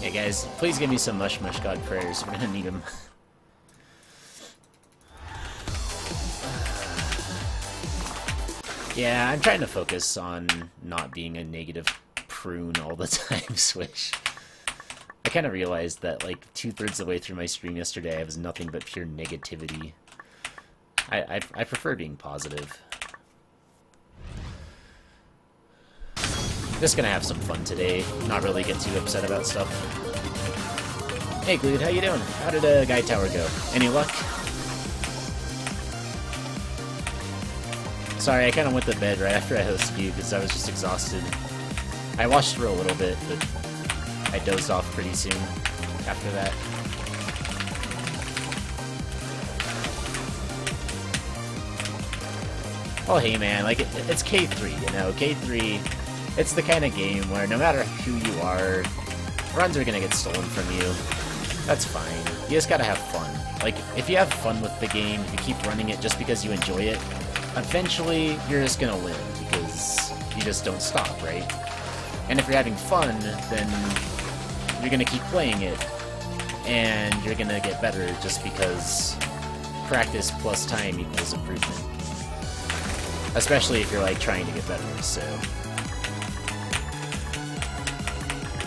Hey guys, please give me some Mush God prayers. We're gonna need them. Yeah, I'm trying to focus on not being a negative prune all the time, Swish. I kind of realized that, like, 2/3 of the way through my stream yesterday, I was nothing but pure negativity. I prefer being positive. Just gonna have some fun today, not really get too upset about stuff. Hey Glued, how you doing? How did Guy Tower go? Any luck? Sorry, I kind of went to bed right after I hosted you because I was just exhausted. I watched for a little bit, but I dozed off pretty soon after that. Oh hey man, like, it's K3, you know, K3, it's the kind of game where no matter who you are, runs are gonna get stolen from you. That's fine. You just gotta have fun. Like, if you have fun with the game, if you keep running it just because you enjoy it, eventually you're just gonna win, because you just don't stop, right? And if you're having fun, then you're gonna keep playing it, and you're gonna get better just because practice plus time equals improvement. Especially if you're, like, trying to get better, so...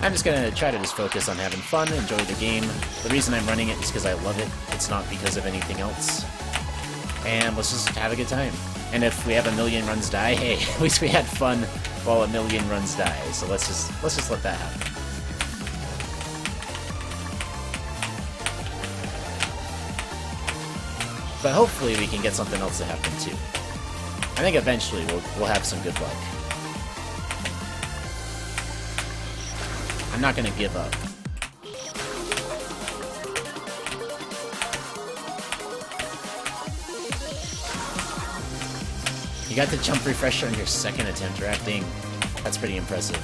I'm just gonna try to just focus on having fun, enjoy the game. The reason I'm running it is because I love it. It's not because of anything else. And let's just have a good time. And if we have 1,000,000 runs die, hey, at least we had fun while 1,000,000 runs die. So let's just let that happen. But hopefully we can get something else to happen too. I think eventually we'll have some good luck. I'm not gonna give up. You got the jump refresher on your second attempt, rafting. That's pretty impressive.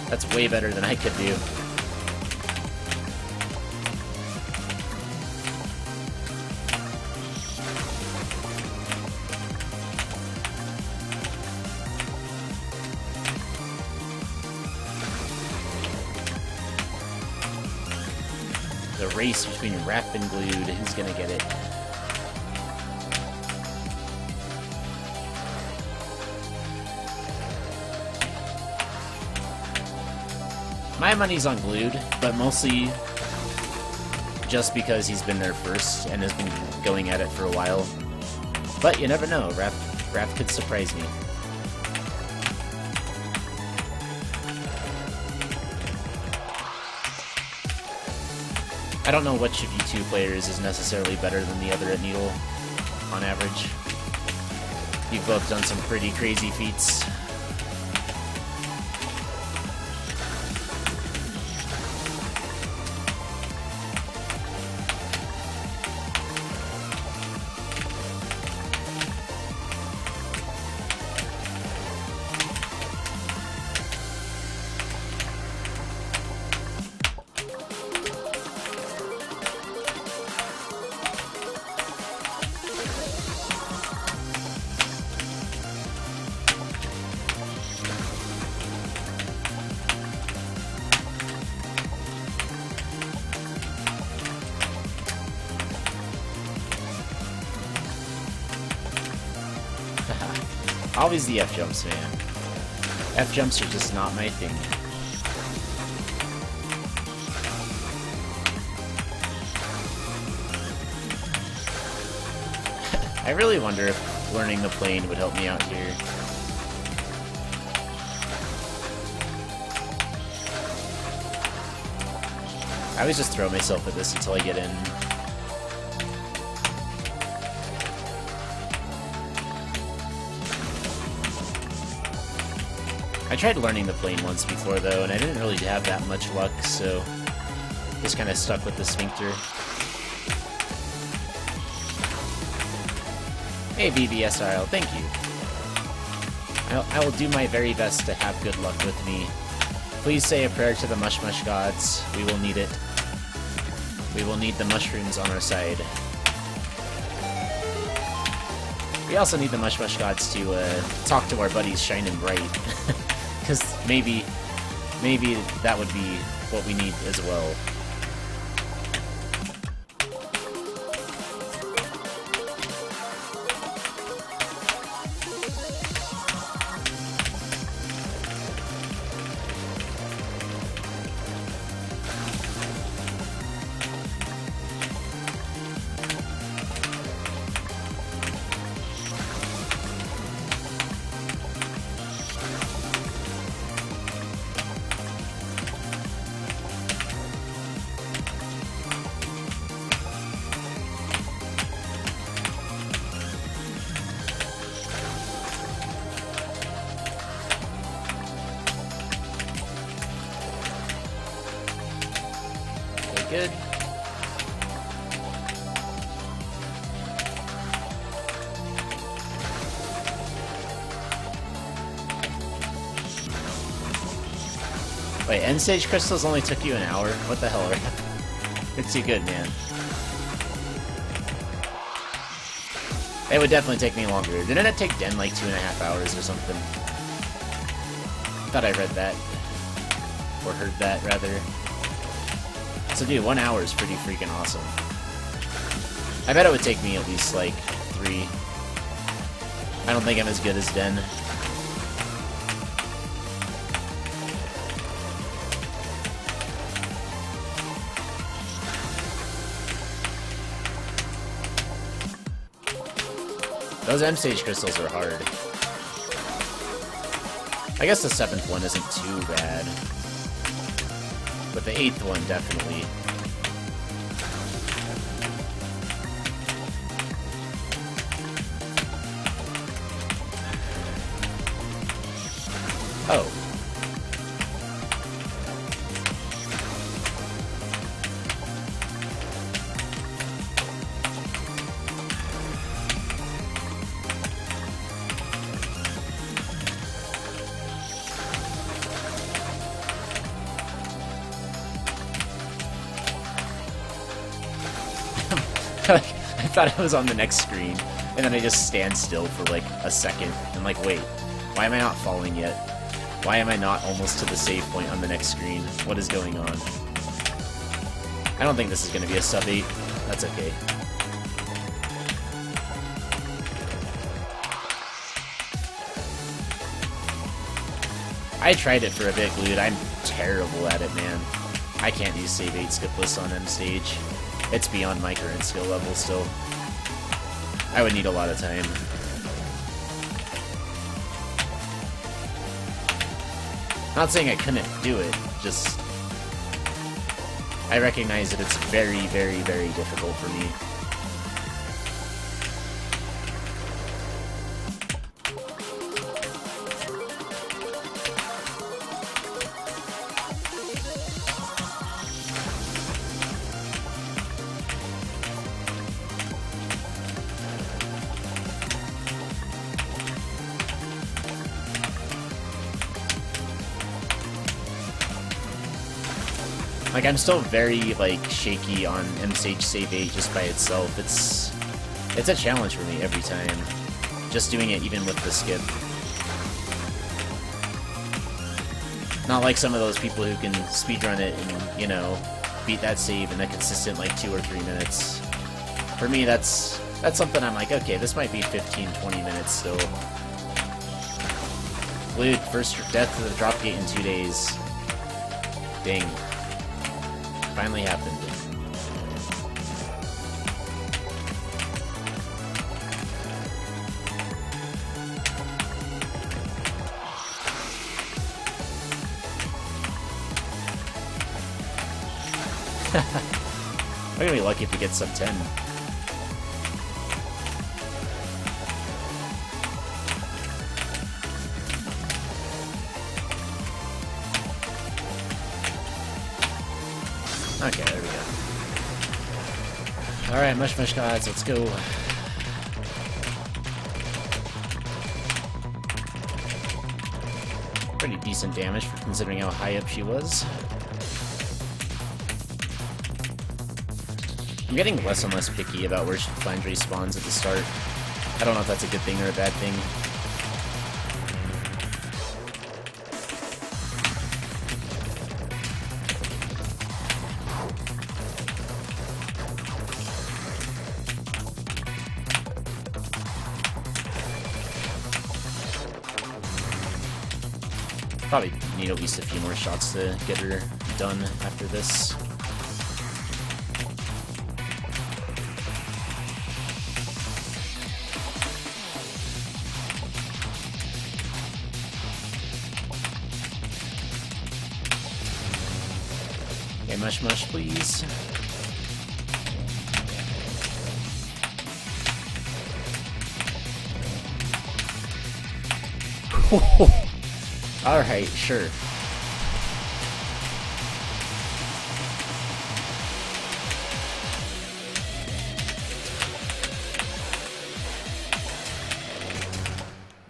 That's way better than I could do. The race between Rap and Glued, who's gonna get it? My money's on Glued, but mostly just because he's been there first and has been going at it for a while. But you never know, Rap could surprise me. I don't know which of you two players is necessarily better than the other at Needle, on average. You've both done some pretty crazy feats. Always the F-jumps, man. F-jumps are just not my thing. I really wonder if learning the plane would help me out here. I always just throw myself at this until I get in. I tried learning the plane once before though, and I didn't really have that much luck, so just kind of stuck with the sphincter. Hey BBSRL, thank you. I will do my very best to have good luck with me. Please say a prayer to the Mush gods. We will need it. We will need the mushrooms on our side. We also need the Mush gods to talk to our buddies Shine and Bright. Because maybe that would be what we need as well. Good. Wait, end stage crystals only took you an hour? What the hell, Raph? It's too good, man. It would definitely take me longer. Didn't it take Den like 2.5 hours or something? I thought I read that. Or heard that, rather. So dude, 1 hour is pretty freaking awesome. I bet it would take me at least like 3. I don't think I'm as good as Den. Those M stage crystals are hard. I guess the 7th one isn't too bad. But the 8th one, definitely. Oh. I thought I was on the next screen, and then I just stand still for like a second. I'm like, wait, why am I not falling yet? Why am I not almost to the save point on the next screen? What is going on? I don't think this is going to be a sub 8. That's okay. I tried it for a bit, Glued. I'm terrible at it, man. I can't use save 8 skipless on M stage. It's beyond my current skill level still. I would need a lot of time. Not saying I couldn't do it, just... I recognize that it's very, very, very difficult for me. Like, I'm still very, like, shaky on M-Stage Save 8 just by itself. It's a challenge for me every time. Just doing it even with the skip. Not like some of those people who can speedrun it and, you know, beat that save in a consistent, like, 2 or 3 minutes. For me, that's something I'm like, okay, this might be 15, 20 minutes still. Glued, first death to the drop gate in 2 days. Dang. Finally happened. We're gonna be lucky if we get sub 10. Okay, there we go. Alright, mush gods, let's go. Pretty decent damage for considering how high up she was. I'm getting less and less picky about where she finds respawns at the start. I don't know if that's a good thing or a bad thing. Probably need at least a few more shots to get her done after this. Okay, mush mush, please. Alright, sure.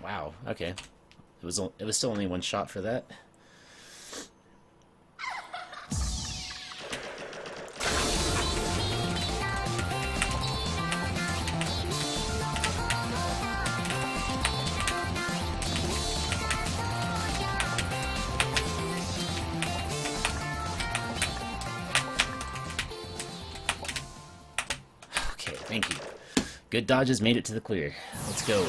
Wow, okay. It was still only one shot for that. Thank you. Good dodges made it to the clear. Let's go.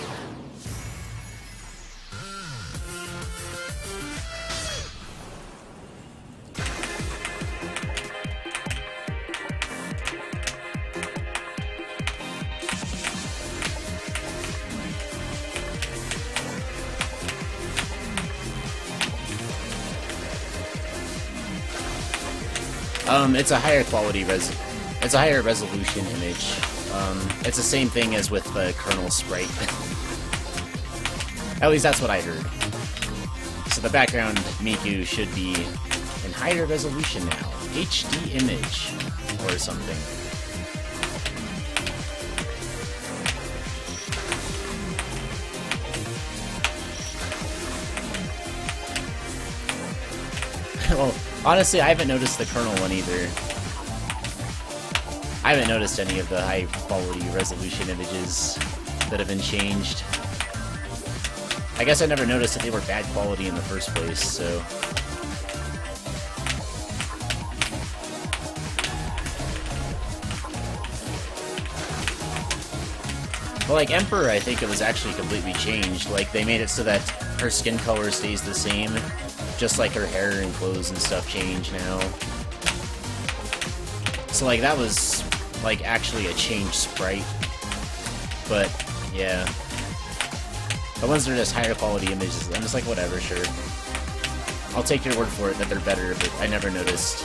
It's a higher quality it's a higher resolution image. It's the same thing as with the kernel sprite. At least that's what I heard. So the background Miku should be in higher resolution now. HD image or something. Well, honestly, I haven't noticed the kernel one either. I haven't noticed any of the high-quality resolution images that have been changed. I guess I never noticed that they were bad quality in the first place, so... Well, like, Emperor, I think it was actually completely changed. Like, they made it so that her skin color stays the same, just like her hair and clothes and stuff change now. So, like, that was... like, actually a changed sprite. But, yeah. The ones that are just higher quality images, I'm just like, whatever, sure. I'll take your word for it that they're better, but I never noticed.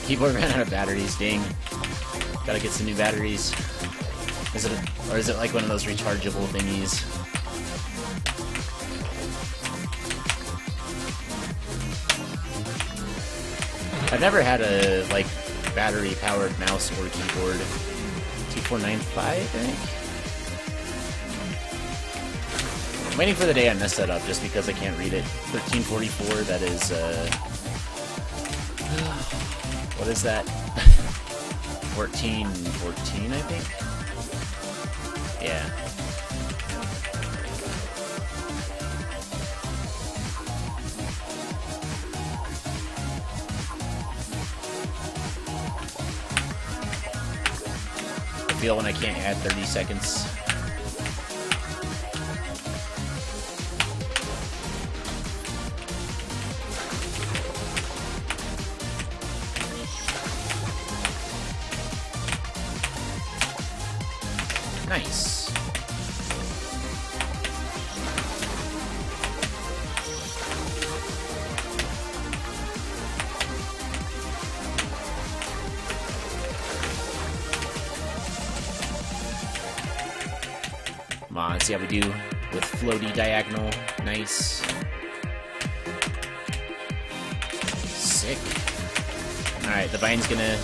Keyboard ran out of batteries, dang. Gotta get some new batteries. Is it like one of those rechargeable thingies? I've never had a, like, battery-powered mouse or keyboard. 2495, I think? I'm waiting for the day I mess that up, just because I can't read it. 1344, that is, what is that? 1414, I think? Yeah. I feel when I can't add 30 seconds. Nice. Come on, let's see how we do with floaty diagonal. Nice. Sick. Alright, the vine's gonna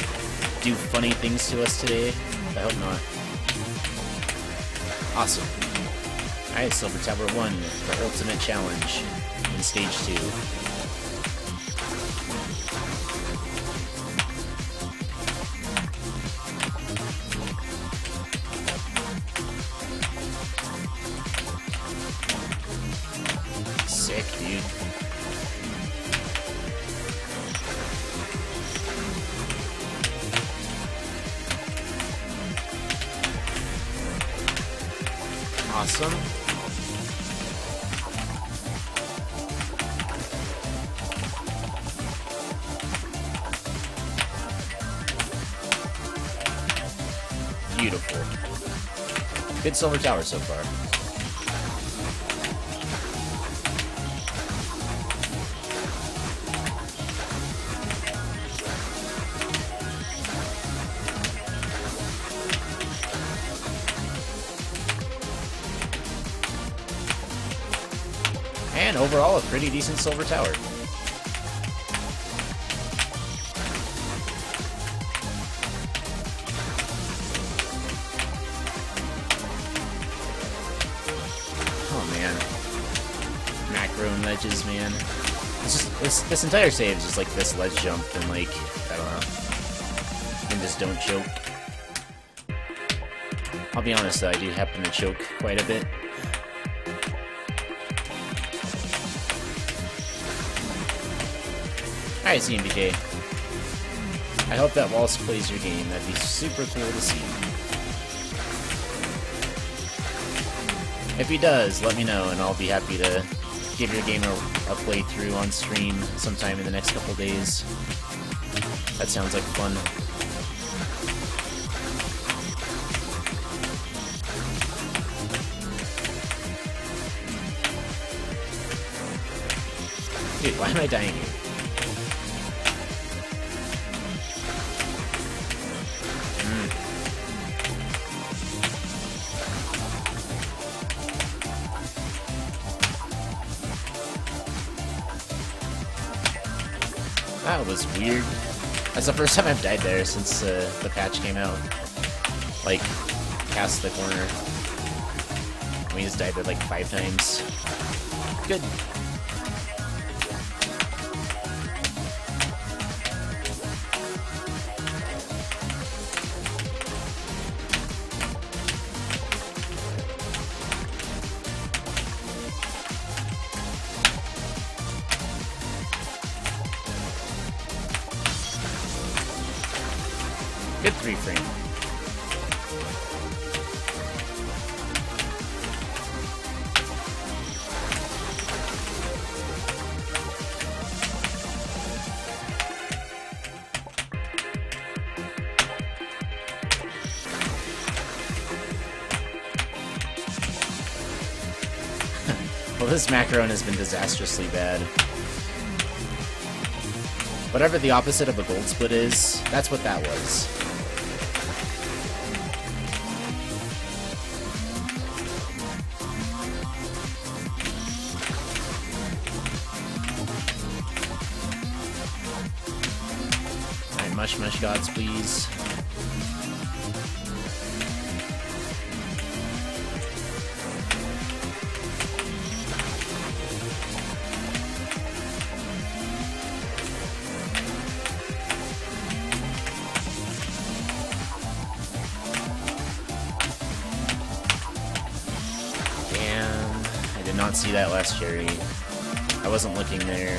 do funny things to us today. I hope not. Awesome. Alright, Silver Tower 1, the ultimate challenge in Stage 2. Sick, dude. Awesome. Beautiful. Good Silver Tower so far. And overall, a pretty decent Silver Tower. Oh man, macro and ledges, man. It's just this entire save is just like this ledge jump and like I don't know, and just don't choke. I'll be honest though, I do happen to choke quite a bit. Alright, CMBK. I hope that Wallace plays your game. That'd be super cool to see. If he does, let me know, and I'll be happy to give your game a playthrough on stream sometime in the next couple days. That sounds like fun. Dude, why am I dying here? That was weird. That's the first time I've died there since the patch came out. Like, past the corner. We just died there like 5 times. Good. Good 3 frame. Well, this macaron has been disastrously bad. Whatever the opposite of a gold split is, that's what that was. Alright, mush gods, please. Not see that last cherry. I wasn't looking there.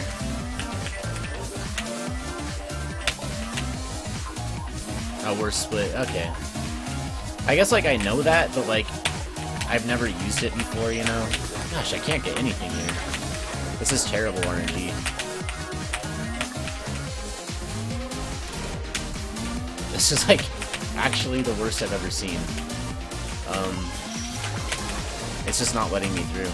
Oh, we're split. Okay. I guess, like, I know that, but, like, I've never used it before, you know? Gosh, I can't get anything here. This is terrible RNG. This is, like, actually the worst I've ever seen. It's just not letting me through.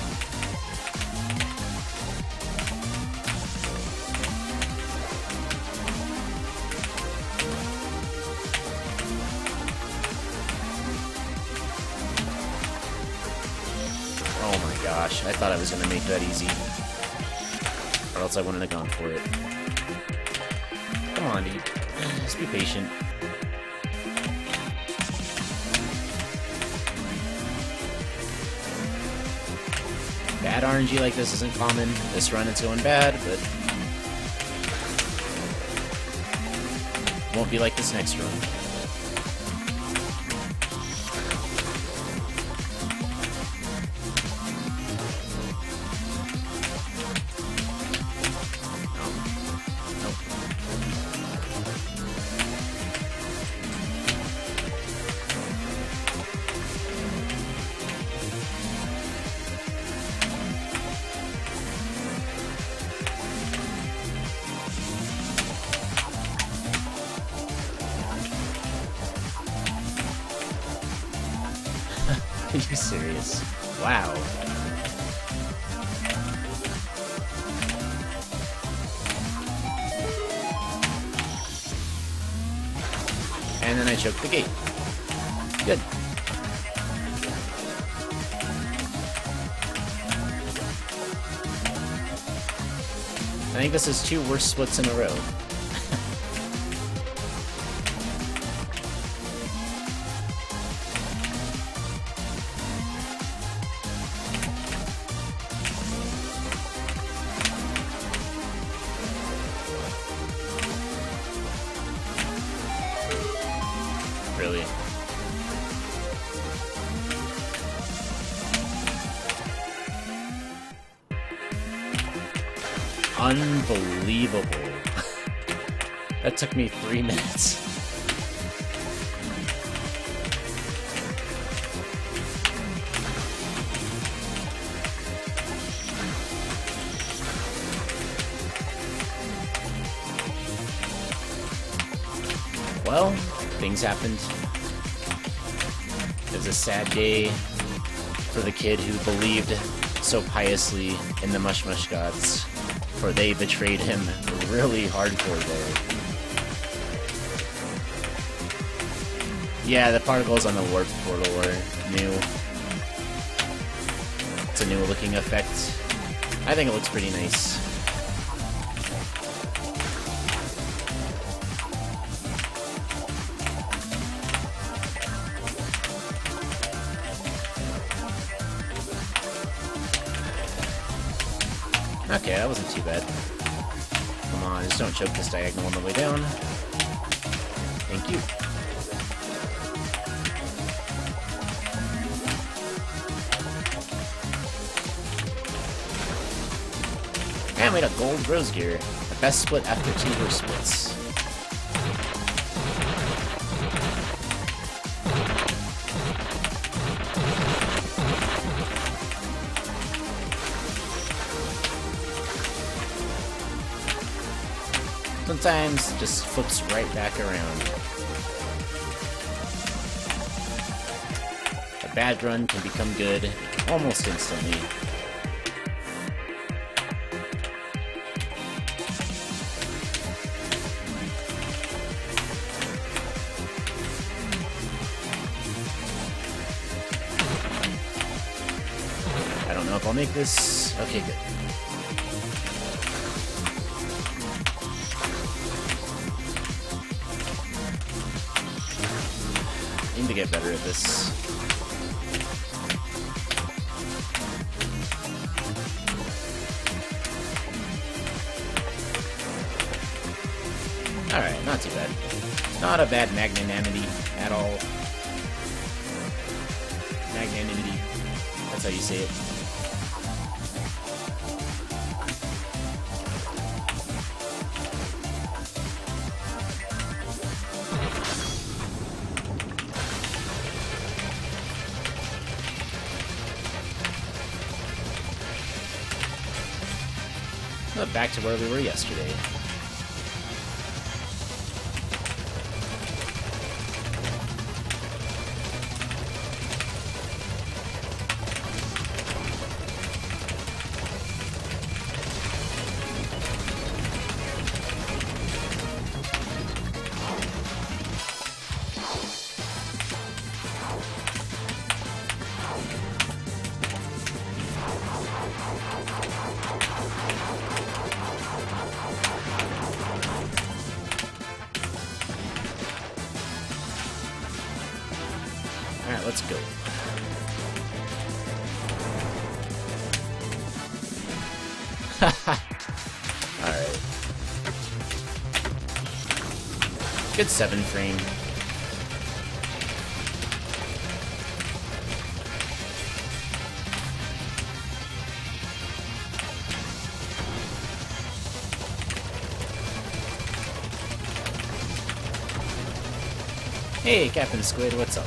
Oh my gosh, I thought I was going to make that easy. Or else I wouldn't have gone for it. Come on, dude. Just be patient. bad RNG like this isn't common. This run it's going bad, but won't be like this next run. Are you serious? Wow. And then I choked the gate. Good. I think this is 2 worst splits in a row. Really. Unbelievable. That took me 3 minutes. Well, things happened. It was a sad day for the kid who believed so piously in the Mush Mush gods, for they betrayed him really hardcore there. Yeah, the particles on the warp portal are new. It's a new looking effect. I think it looks pretty nice. Okay, that wasn't too bad. Come on, just don't choke this diagonal on the way down. Thank you. And we got gold rose gear. The best split after 2 worst splits. Sometimes it just flips right back around. A bad run can become good almost instantly. I don't know if I'll make this. Okay, good. Need to get better at this. Alright, not too bad. Not a bad magnanimity at all. Magnanimity. That's how you say it. Back to where we were yesterday. Alright, let's go. Alright. Good 7 frame. Hey, Captain Squid, what's up?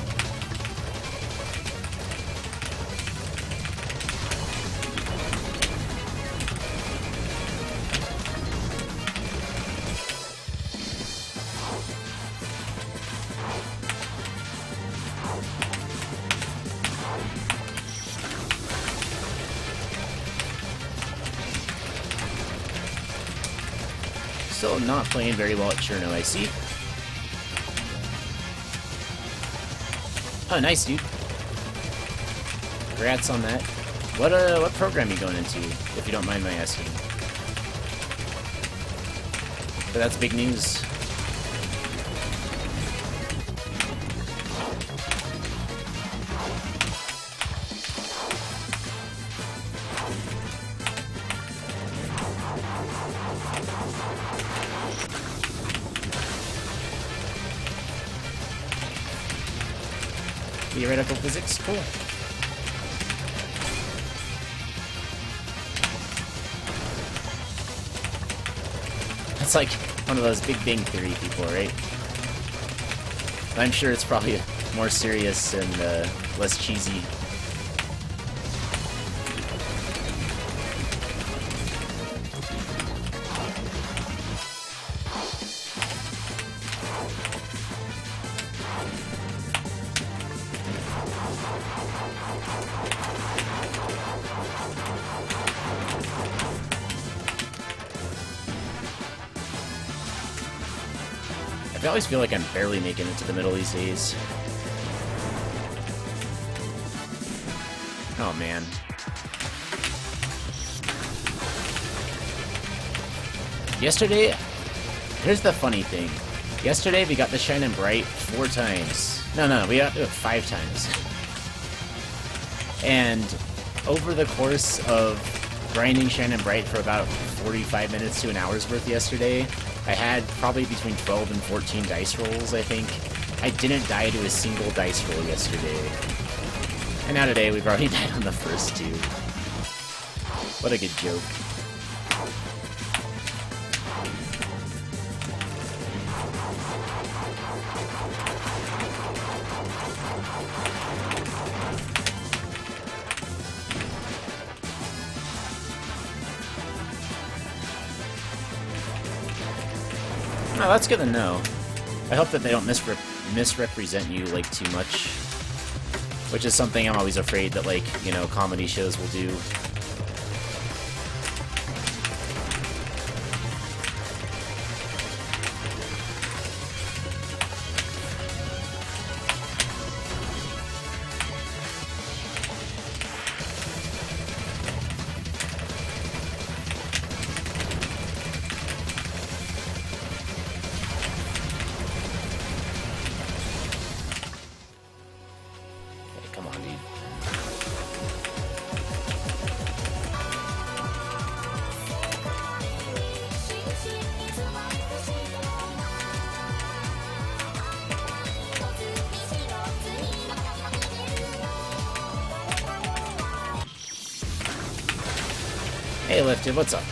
Still not playing very well at Cherno, I see. Oh, nice, dude. Congrats on that. What program are you going into, if you don't mind my asking? But that's big news. Theoretical physics? Cool. That's like one of those Big Bang Theory people, right? I'm sure it's probably more serious and less cheesy. I always feel like I'm barely making it to the middle these days. Oh man. Yesterday, here's the funny thing. Yesterday we got the Shine and Bright 4 times. No, we got it 5 times. And over the course of grinding Shine and Bright for about 45 minutes to an hour's worth yesterday, I had probably between 12 and 14 dice rolls, I think. I didn't die to a single dice roll yesterday. And now today, we've already died on the first 2. What a good joke. Oh, that's good to know. I hope that they don't misrepresent you, like, too much. Which is something I'm always afraid that, like, you know, comedy shows will do. Hey, Lifted, what's up?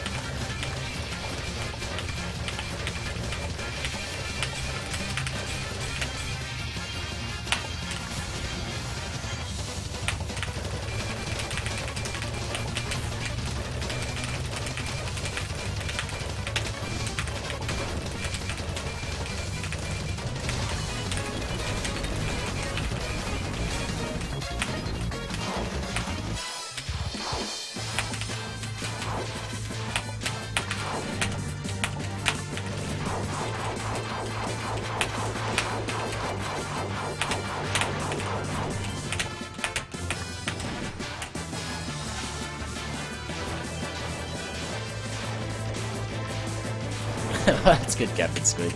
That's good, Captain Squid.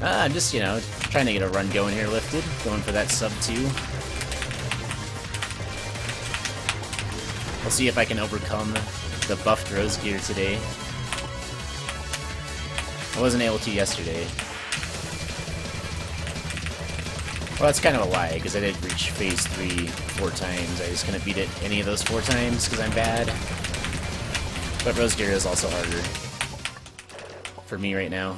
I'm just, you know, trying to get a run going here, Lifted. Going for that sub 2. We'll see if I can overcome the buffed Rose gear today. I wasn't able to yesterday. Well, that's kind of a lie, because I did reach phase 3 4 times. I just couldn't beat it any of those 4 times, because I'm bad. But Rose gear is also harder for me right now.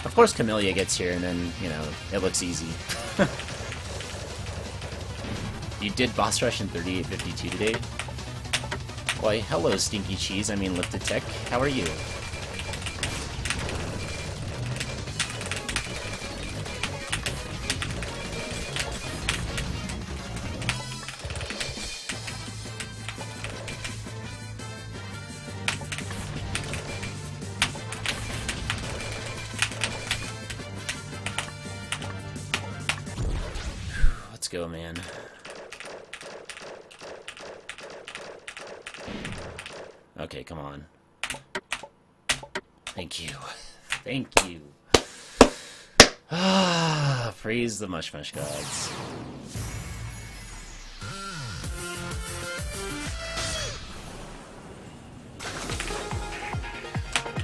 Of course Kamilia gets here, and then, you know, it looks easy. You did boss rush in 3852 today? Why, hello, Stinky Cheese, I mean Lifted Tech. How are you? Let's go, man. Okay, come on. Thank you. Thank you. Ah, praise the Mush Mush gods.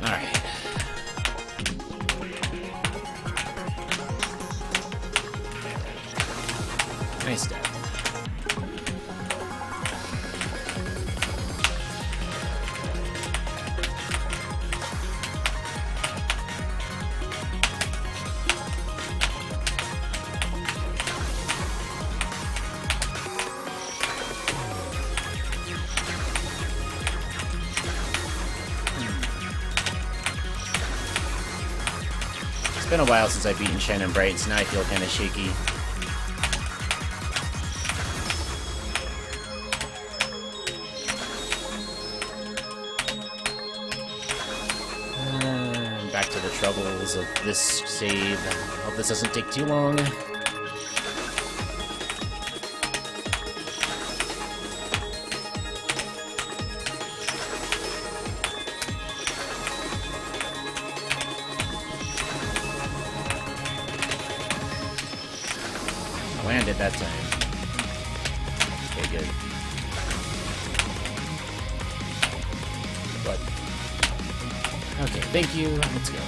Alright. Nice death. It's been a while since I've beaten Shine and Bright, so now I feel kind of shaky. Back to the troubles of this save. Hope this doesn't take too long. Landed that time. Okay, good. But okay, thank you. Let's go.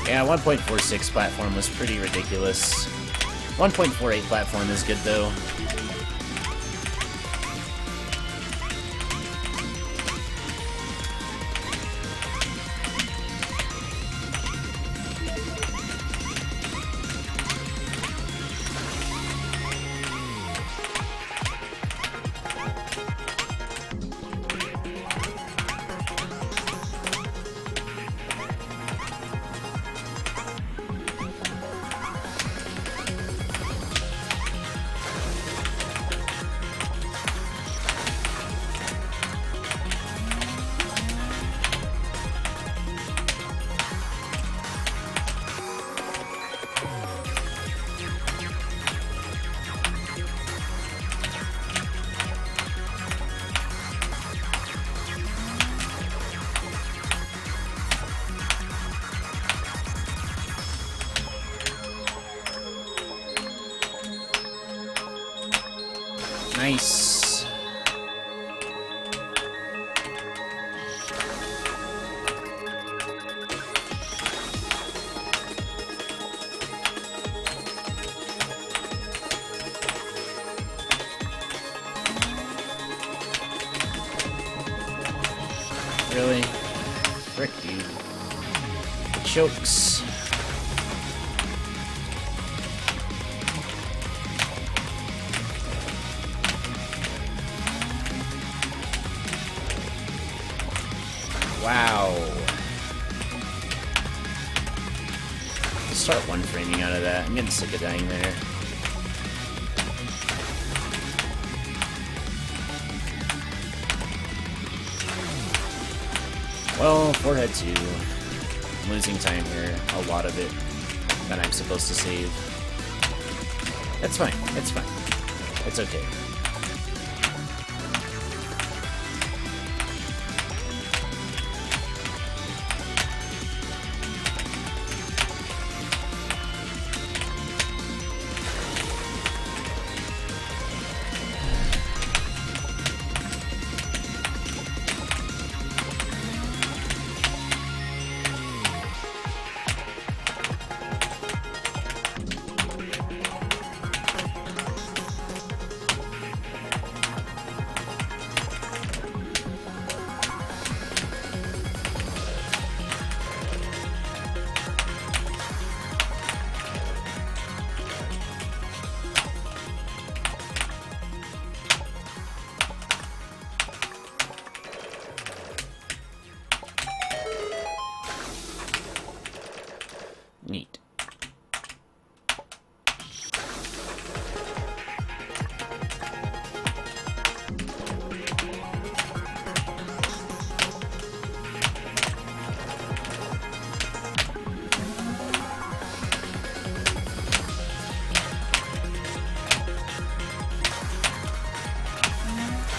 Yeah, 1.46 platform was pretty ridiculous. 1.48 platform is good, though. Nice. Really? Frick, dude. chokes. Wow. Start one framing out of that. I'm getting sick of dying there. Well, forehead 2. I'm losing time here. A lot of it that I'm supposed to save. It's fine. It's fine. It's okay. Neat.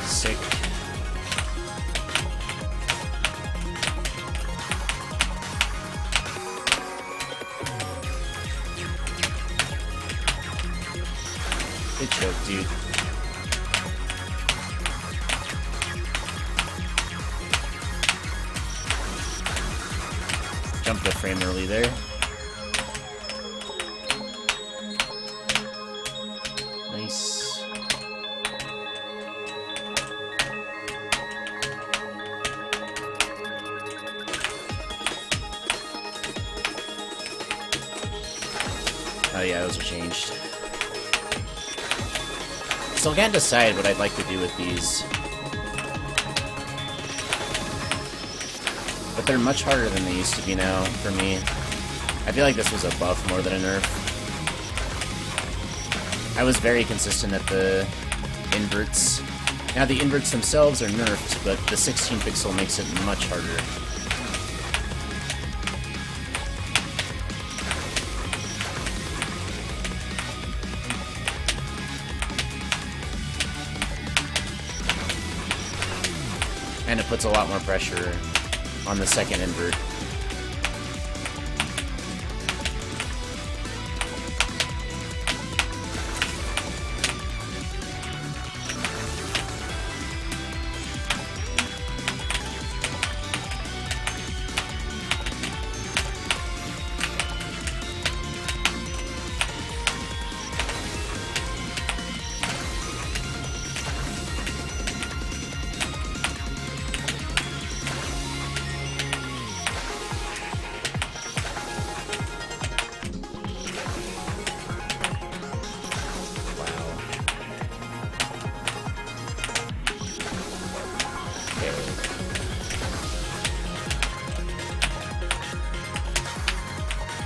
Sick. Good choke, dude. Jumped a frame early there. Nice. Oh yeah, those are changed. Still can't decide what I'd like to do with these. But they're much harder than they used to be now, for me. I feel like this was a buff more than a nerf. I was very consistent at the inverts. Now the inverts themselves are nerfed, but the 16 pixel makes it much harder. And it puts a lot more pressure on the second invert.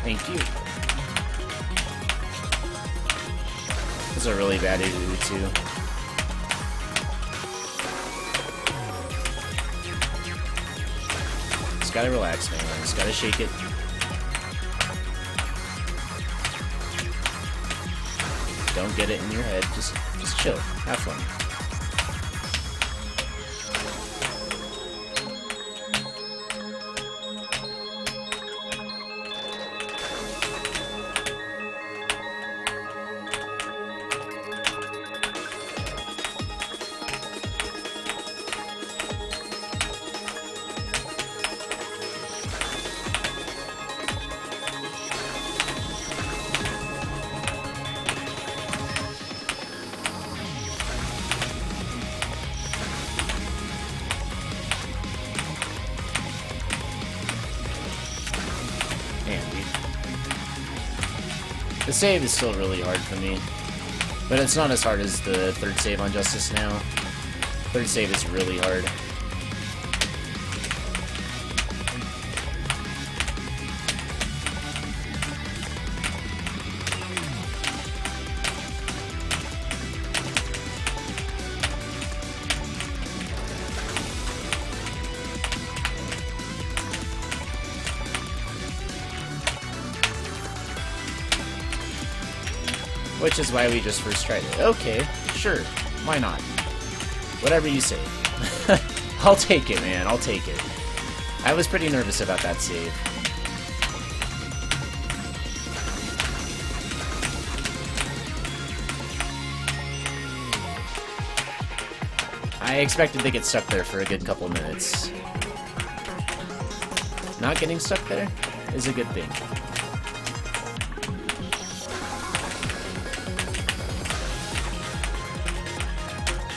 Thank you. This is a really bad ADU too. Just gotta relax, man. Just gotta shake it. Don't get it in your head. Just chill. Have fun. The save is still really hard for me, but it's not as hard as the third save on Justice now. Third save is really hard. Which is why we just first tried it. Okay, sure. Why not? Whatever you say. I'll take it, man. I'll take it. I was pretty nervous about that save. I expected to get stuck there for a good couple minutes. Not getting stuck there is a good thing.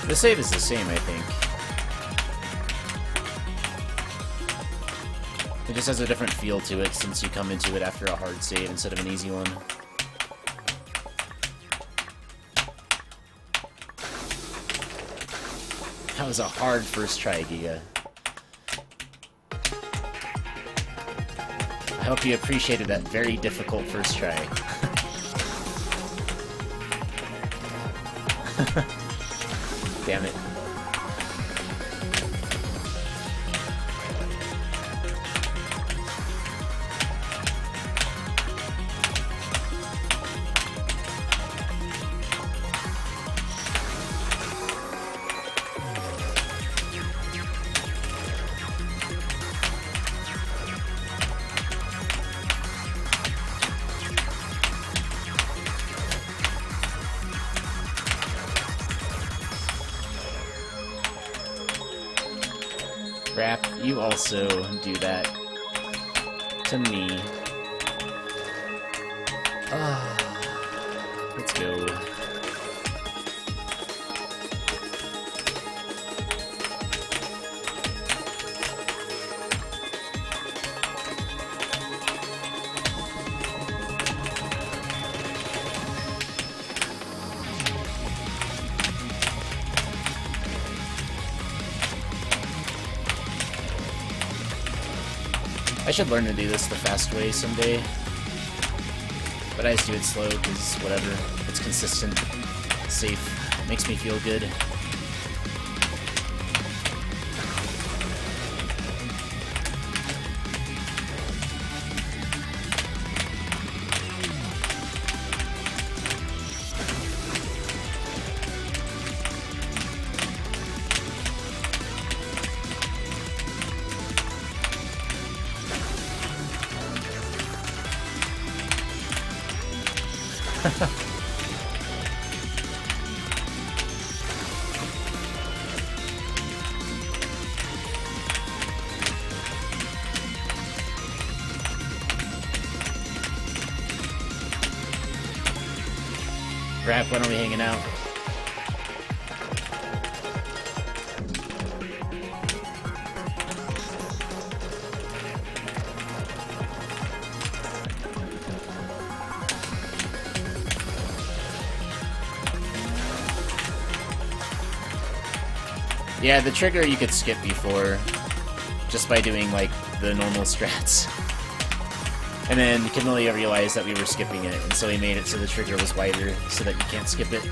The save is the same, I think. It just has a different feel to it since you come into it after a hard save instead of an easy one. That was a hard first try, Giga. I hope you appreciated that very difficult first try. Damn it. Rap, you also do that to me. Let's go. I should learn to do this the fast way someday, but I just do it slow because whatever, it's consistent, safe, makes me feel good. Rap, when are we hanging out? Yeah, the trigger you could skip before, just by doing, like, the normal strats. And then Kamilia realized that we were skipping it, and so he made it so the trigger was wider, so that you can't skip it.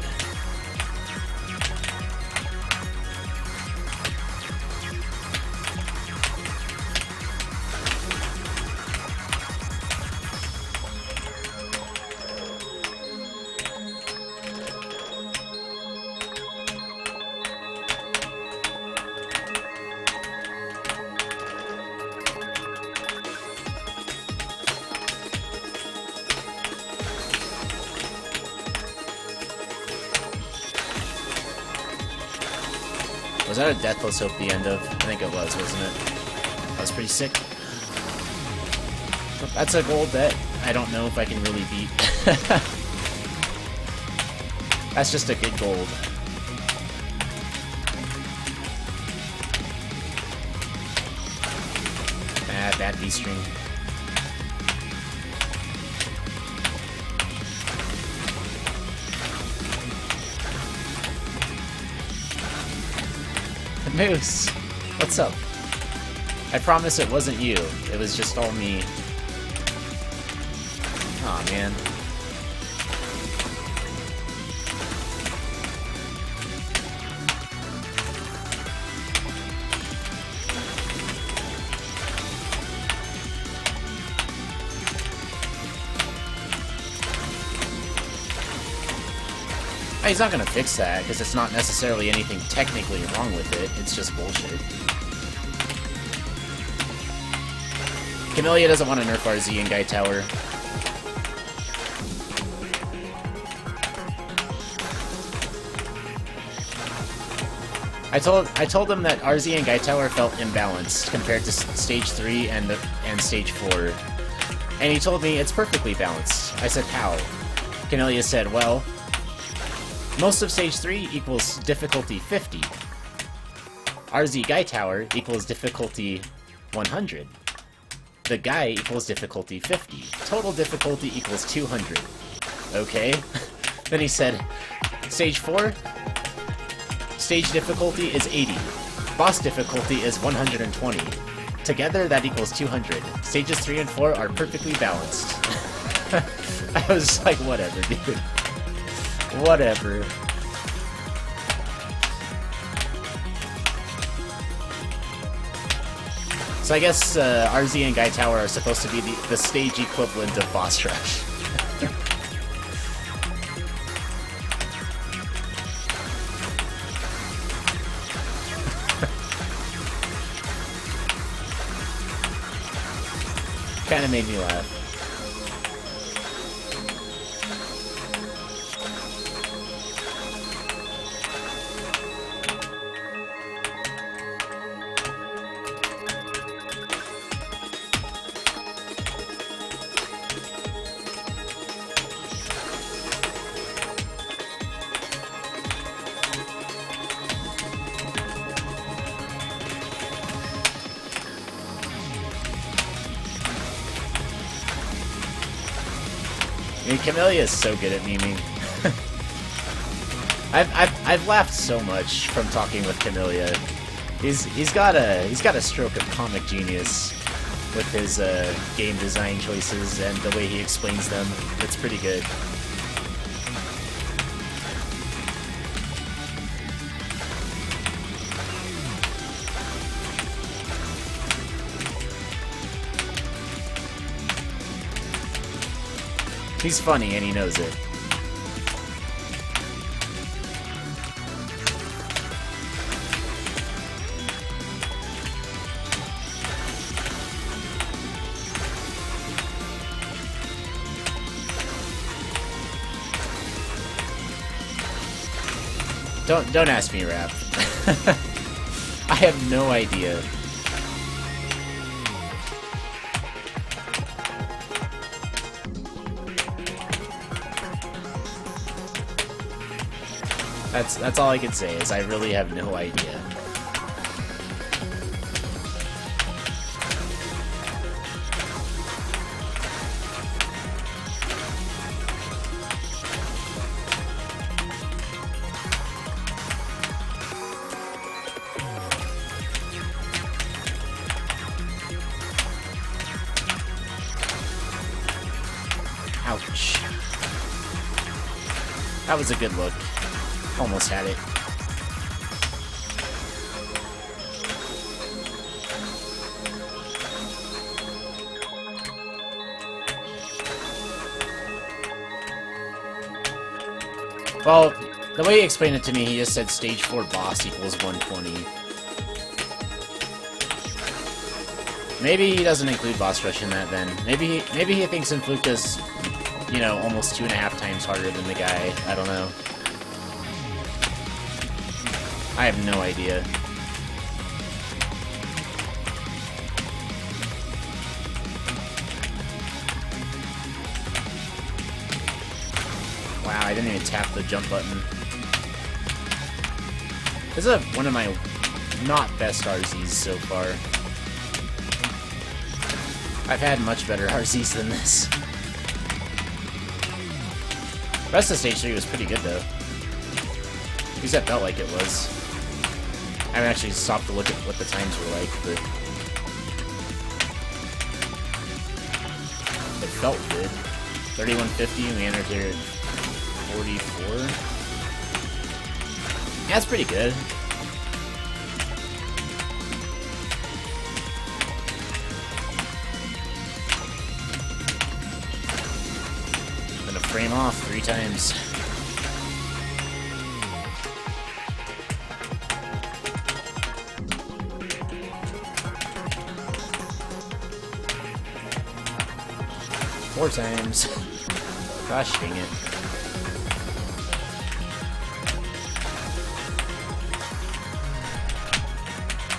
Was that a Deathless Hope the end of? I think it was, wasn't it? That was pretty sick. That's a gold that I don't know if I can really beat. That's just a good gold. Ah, bad B-string. Moose, what's up? I promise it wasn't you. It was just all me. Aw, man. He's not gonna fix that, because it's not necessarily anything technically wrong with it, it's just bullshit. Kamilia doesn't want to nerf RZ in Guy Tower. I told him that RZ and Guy Tower felt imbalanced compared to Stage 3 and Stage 4. And he told me it's perfectly balanced. I said, how? Kamilia said, well, most of Stage 3 equals difficulty 50. RZ Guy Tower equals difficulty 100. The Guy equals difficulty 50. Total difficulty equals 200. Okay. Then he said, Stage 4? Stage difficulty is 80. Boss difficulty is 120. Together, that equals 200. Stages 3 and 4 are perfectly balanced. I was like, whatever, dude. Whatever. So I guess RZ and Guy Tower are supposed to be the stage equivalent of Boss Rush. Kinda made me laugh. I mean, Kamilia is so good at memeing. I've laughed so much from talking with Kamilia. He's got a stroke of comic genius with his game design choices and the way he explains them. It's pretty good. He's funny and he knows it. Don't ask me, Rap. I have no idea. That's all I can say, is I really have no idea. Ouch. That was a good look. Almost had it. Well, the way he explained it to me, he just said stage 4 boss equals 120. Maybe he doesn't include boss rush in that then. Maybe he thinks Influcta's, you know, almost 2.5 times harder than the Guy. I don't know. I have no idea. Wow, I didn't even tap the jump button. This is one of my not best RZs so far. I've had much better RZs than this. The rest of Stage 3 was pretty good though. At least that felt like it was. I haven't actually stopped to look at what the times were like, but it felt good. 31:50, we entered here at 44. Yeah, that's pretty good. I'm gonna frame off 3 times. Four times. Gosh dang it.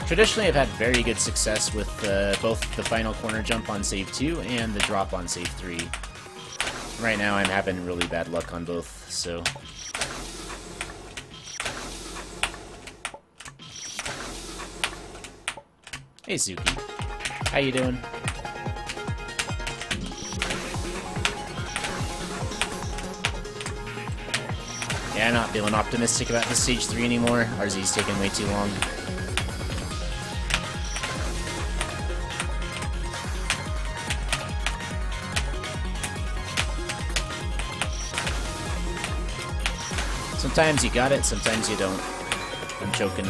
Traditionally, I've had very good success with both the final corner jump on save 2 and the drop on save 3. Right now, I'm having really bad luck on both, so... Hey, Suki. How you doing? Yeah, I'm not feeling optimistic about this stage 3 anymore. RZ's taking way too long. Sometimes you got it, sometimes you don't. I'm choking.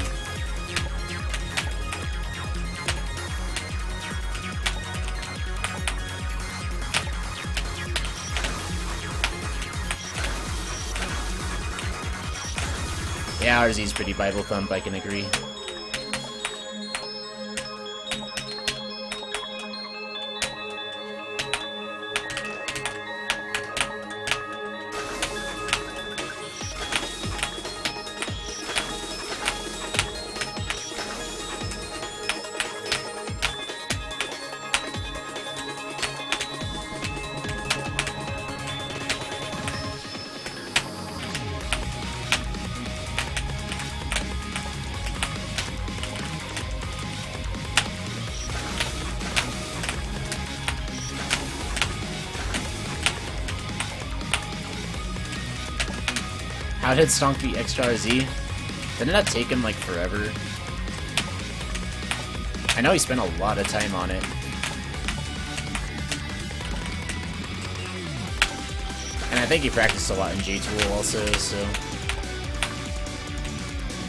Yeah, RZ's pretty Bible thump, I can agree. How did Stonk beat Extra RZ? Didn't that take him like forever? I know he spent a lot of time on it. And I think he practiced a lot in J-Tool also, so...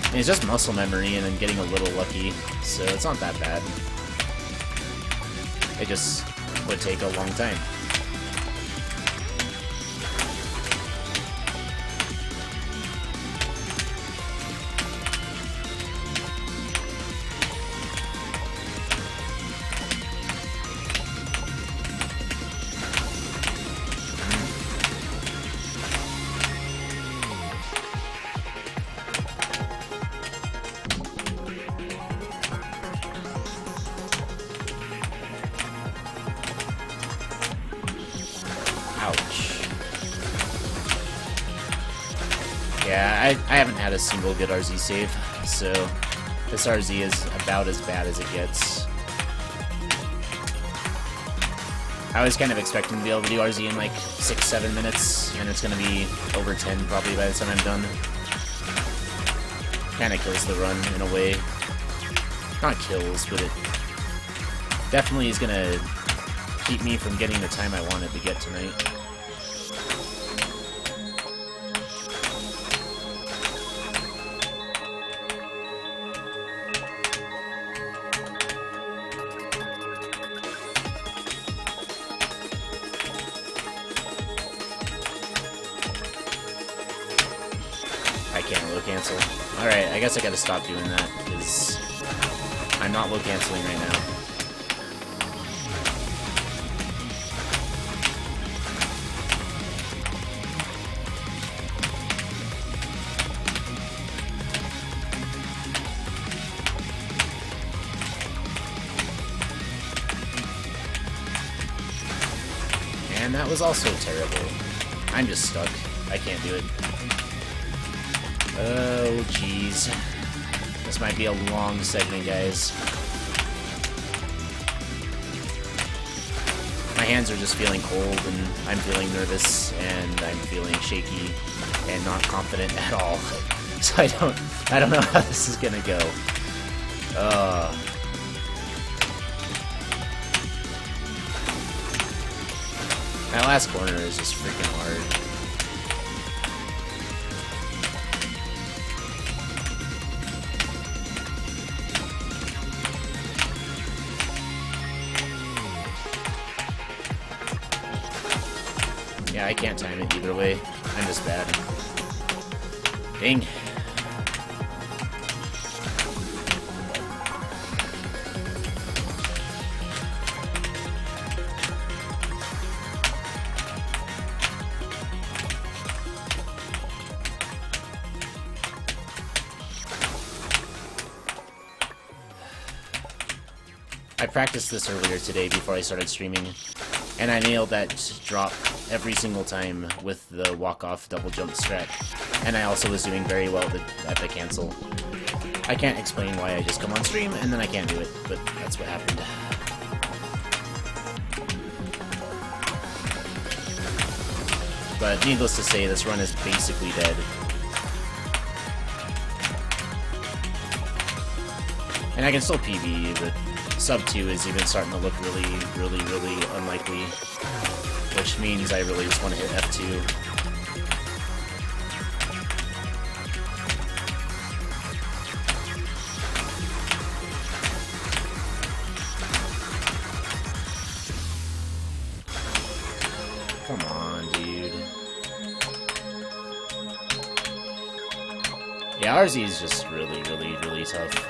I mean, it's just muscle memory and then getting a little lucky, so it's not that bad. It just would take a long time. Yeah, I haven't had a single good RZ save, so this RZ is about as bad as it gets. I was kind of expecting to be able to do RZ in like 6-7 minutes, and it's going to be over 10 probably by the time I'm done. Kind of kills the run in a way. Not kills, but it definitely is going to keep me from getting the time I wanted to get tonight. I can't low cancel. Alright, I guess I gotta stop doing that, because I'm not low canceling right now. And that was also terrible. I'm just stuck. I can't do it. Oh, jeez. This might be a long segment, guys. My hands are just feeling cold, and I'm feeling nervous, and I'm feeling shaky, and not confident at all. So I don't know how this is gonna go. That last corner is just freaking hard. Yeah, I can't time it either way. I'm just bad. Dang. I practiced this earlier today before I started streaming, and I nailed that drop every single time with the walk-off double jump strat, and I also was doing very well at the cancel. I can't explain why I just come on stream and then I can't do it, but that's what happened. But needless to say, this run is basically dead. And I can still PB, but sub 2 is even starting to look really unlikely. Which means I really just want to hit F2. Come on, dude. Yeah, RZ is just really tough.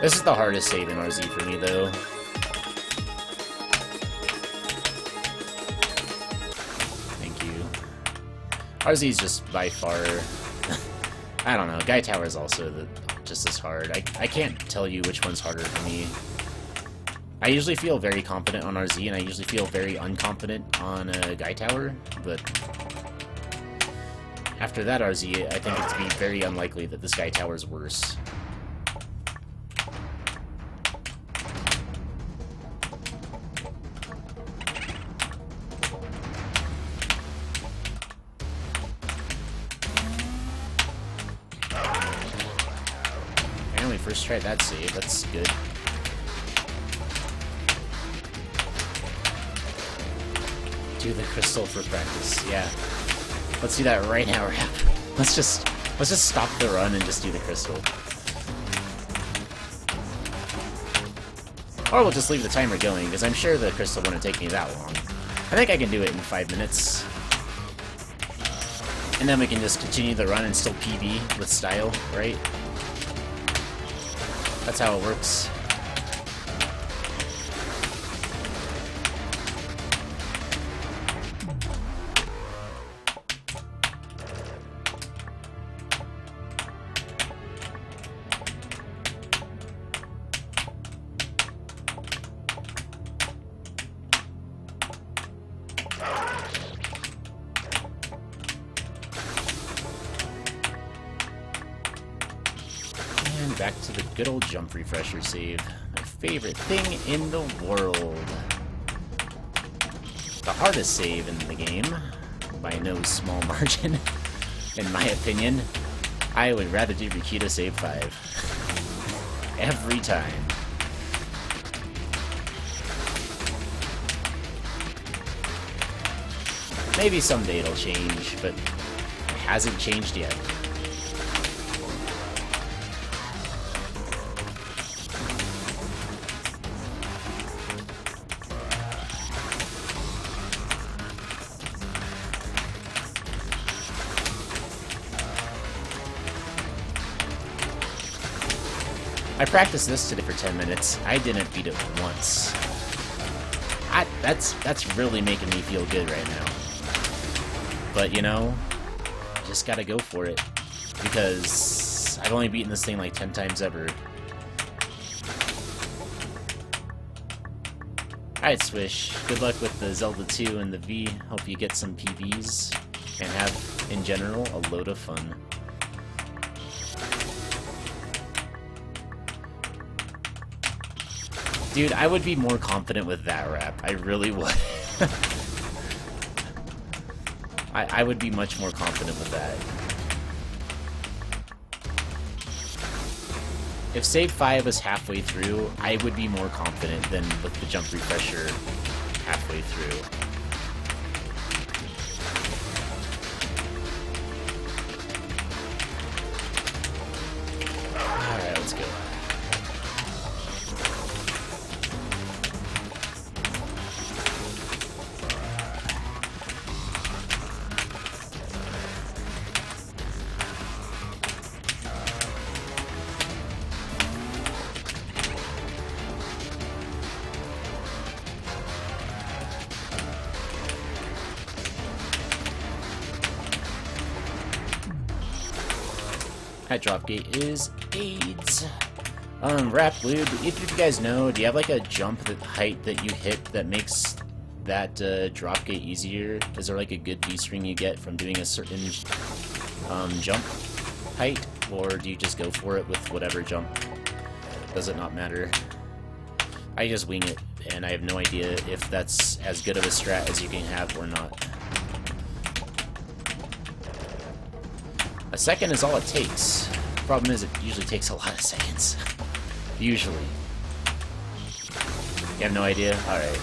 This is the hardest save in RZ for me, though. Thank you. RZ is just by far... I don't know, Guy Tower is also just as hard. I can't tell you which one's harder for me. I usually feel very confident on RZ, and I usually feel very unconfident on Guy Tower, but... after that RZ, I think it's be very unlikely that this Guy Tower's worse. First try that save, that's good. Do the crystal for practice, yeah. Let's do that right now, Rap. Let's just stop the run and just do the crystal. Or we'll just leave the timer going, because I'm sure the crystal wouldn't take me that long. I think I can do it in 5 minutes. And then we can just continue the run and still PB with style, right? That's how it works. Back to the good old jump refresher save. My favorite thing in the world. The hardest save in the game, by no small margin, in my opinion. I would rather do Rikita save 5. Every time. Maybe someday it'll change, but it hasn't changed yet. I practiced this today for 10 minutes. I didn't beat it once. That's really making me feel good right now. But, you know, just gotta go for it. Because I've only beaten this thing like 10 times ever. Alright, Swish. Good luck with the Zelda 2 and the V. Hope you get some PBs. And have, in general, a load of fun. Dude, I would be more confident with that rap. I really would. I would be much more confident with that. If save 5 was halfway through, I would be more confident than with the jump refresher halfway through. Alright, let's go. That drop gate is AIDS. Rap Lube, if you guys know, do you have like a jump height that you hit that makes that drop gate easier? Is there like a good V-string you get from doing a certain jump height? Or do you just go for it with whatever jump? Does it not matter? I just wing it, and I have no idea if that's as good of a strat as you can have or not. A second is all it takes. Problem is, it usually takes a lot of seconds. Usually. You have no idea? Alright.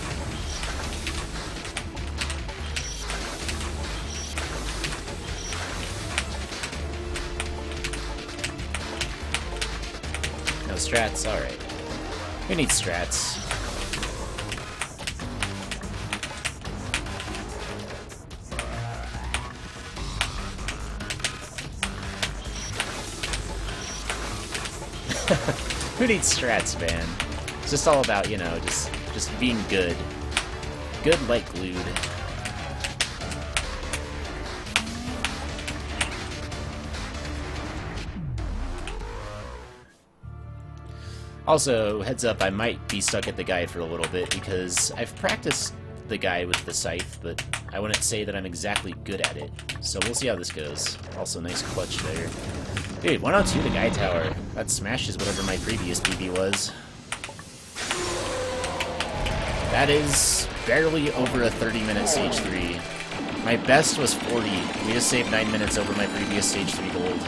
No strats? Alright. Who needs strats? Who needs strats, man? It's just all about, you know, just being good. Good like glued. Also, heads up, I might be stuck at the guide for a little bit because I've practiced the guide with the scythe, but I wouldn't say that I'm exactly good at it. So we'll see how this goes. Also, nice clutch there. Dude, 102 the guy tower. That smashes whatever my previous PB was. That is barely over a 30-minute Stage 3. My best was 40. We just saved 9 minutes over my previous Stage 3 gold.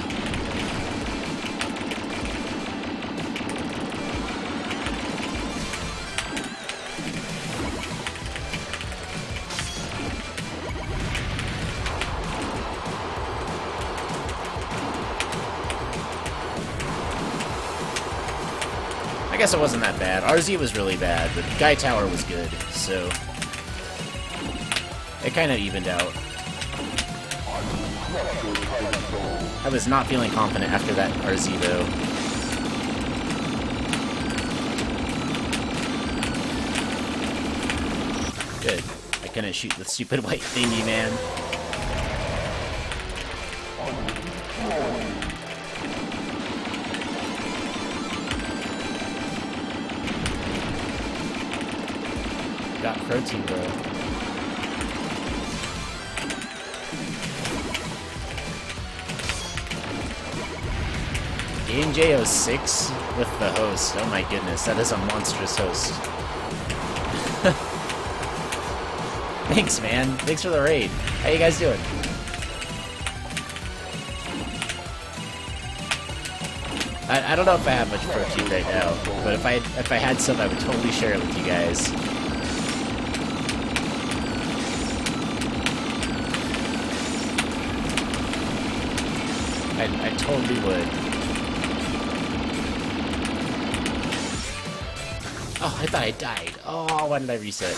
I guess it wasn't that bad. RZ was really bad, but Guy Tower was good, so it kind of evened out. I was not feeling confident after that RZ, though. Good. I couldn't shoot the stupid white thingy, man. Got protein, bro. Game J06 with the host. Oh my goodness, that is a monstrous host. Thanks, man. Thanks for the raid. How you guys doing? I don't know if I have much protein right now, but if I had some, I would totally share it with you guys. I totally would. Oh, I thought I died. Oh, why did I reset?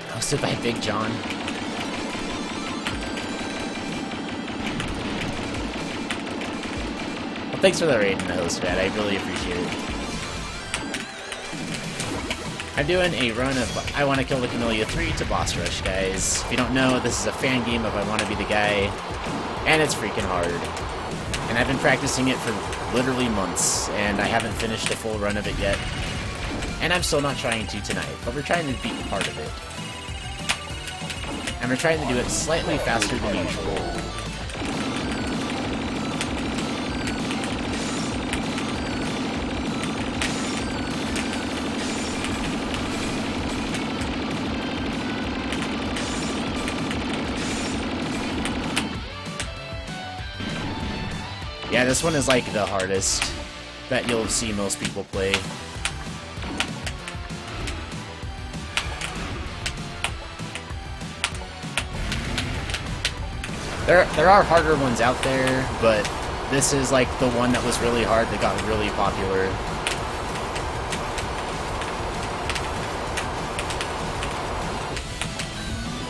Hosted by Big John. Well, thanks for the raid and the host, man. I really appreciate it. I'm doing a run of I Want to Kill the Kamilia 3 to boss rush, guys. If you don't know, this is a fan game of I Want to Be the Guy, and it's freaking hard. And I've been practicing it for literally months, and I haven't finished a full run of it yet. And I'm still not trying to tonight, but we're trying to beat part of it. And we're trying to do it slightly faster than usual. Yeah, this one is like the hardest that you'll see most people play. There are harder ones out there, but this is like the one that was really hard that got really popular.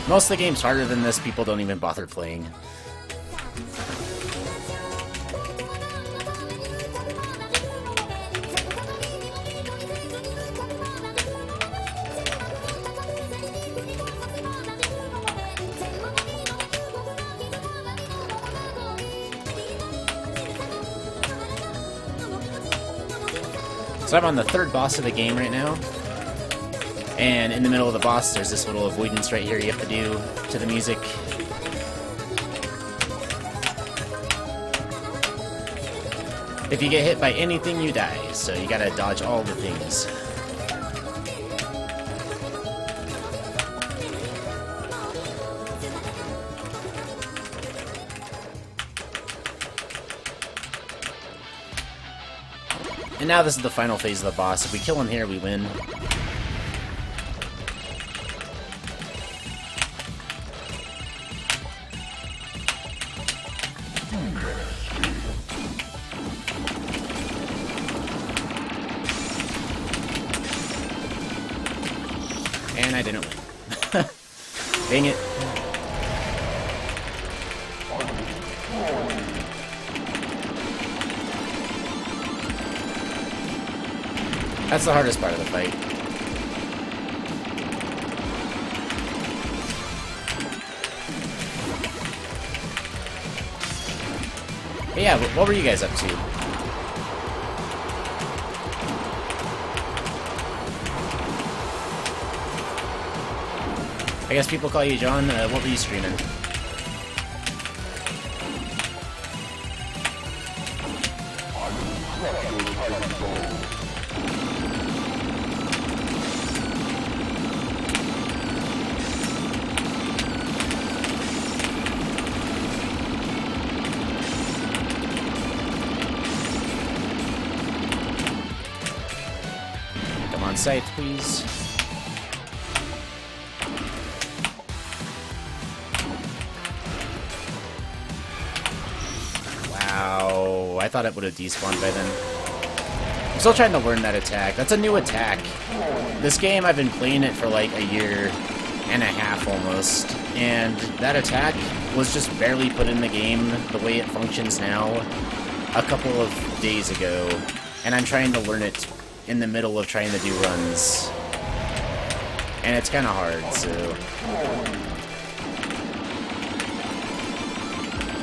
Most of the games harder than this, people don't even bother playing. So I'm on the third boss of the game right now, and in the middle of the boss there's this little avoidance right here you have to do to the music. If you get hit by anything, you die, so you gotta dodge all the things. And now this is the final phase of the boss. If we kill him here, we win. And I didn't win. Dang it. That's the hardest part of the fight. But yeah, what were you guys up to? I guess people call you John. What were you streaming? Come on, Scythe, please. Wow, I thought it would have despawned by then. I'm still trying to learn that attack. That's a new attack. This game, I've been playing it for like a year and a half almost, and that attack was just barely put in the game the way it functions now a couple of days ago, and I'm trying to learn it in the middle of trying to do runs. And it's kind of hard, so...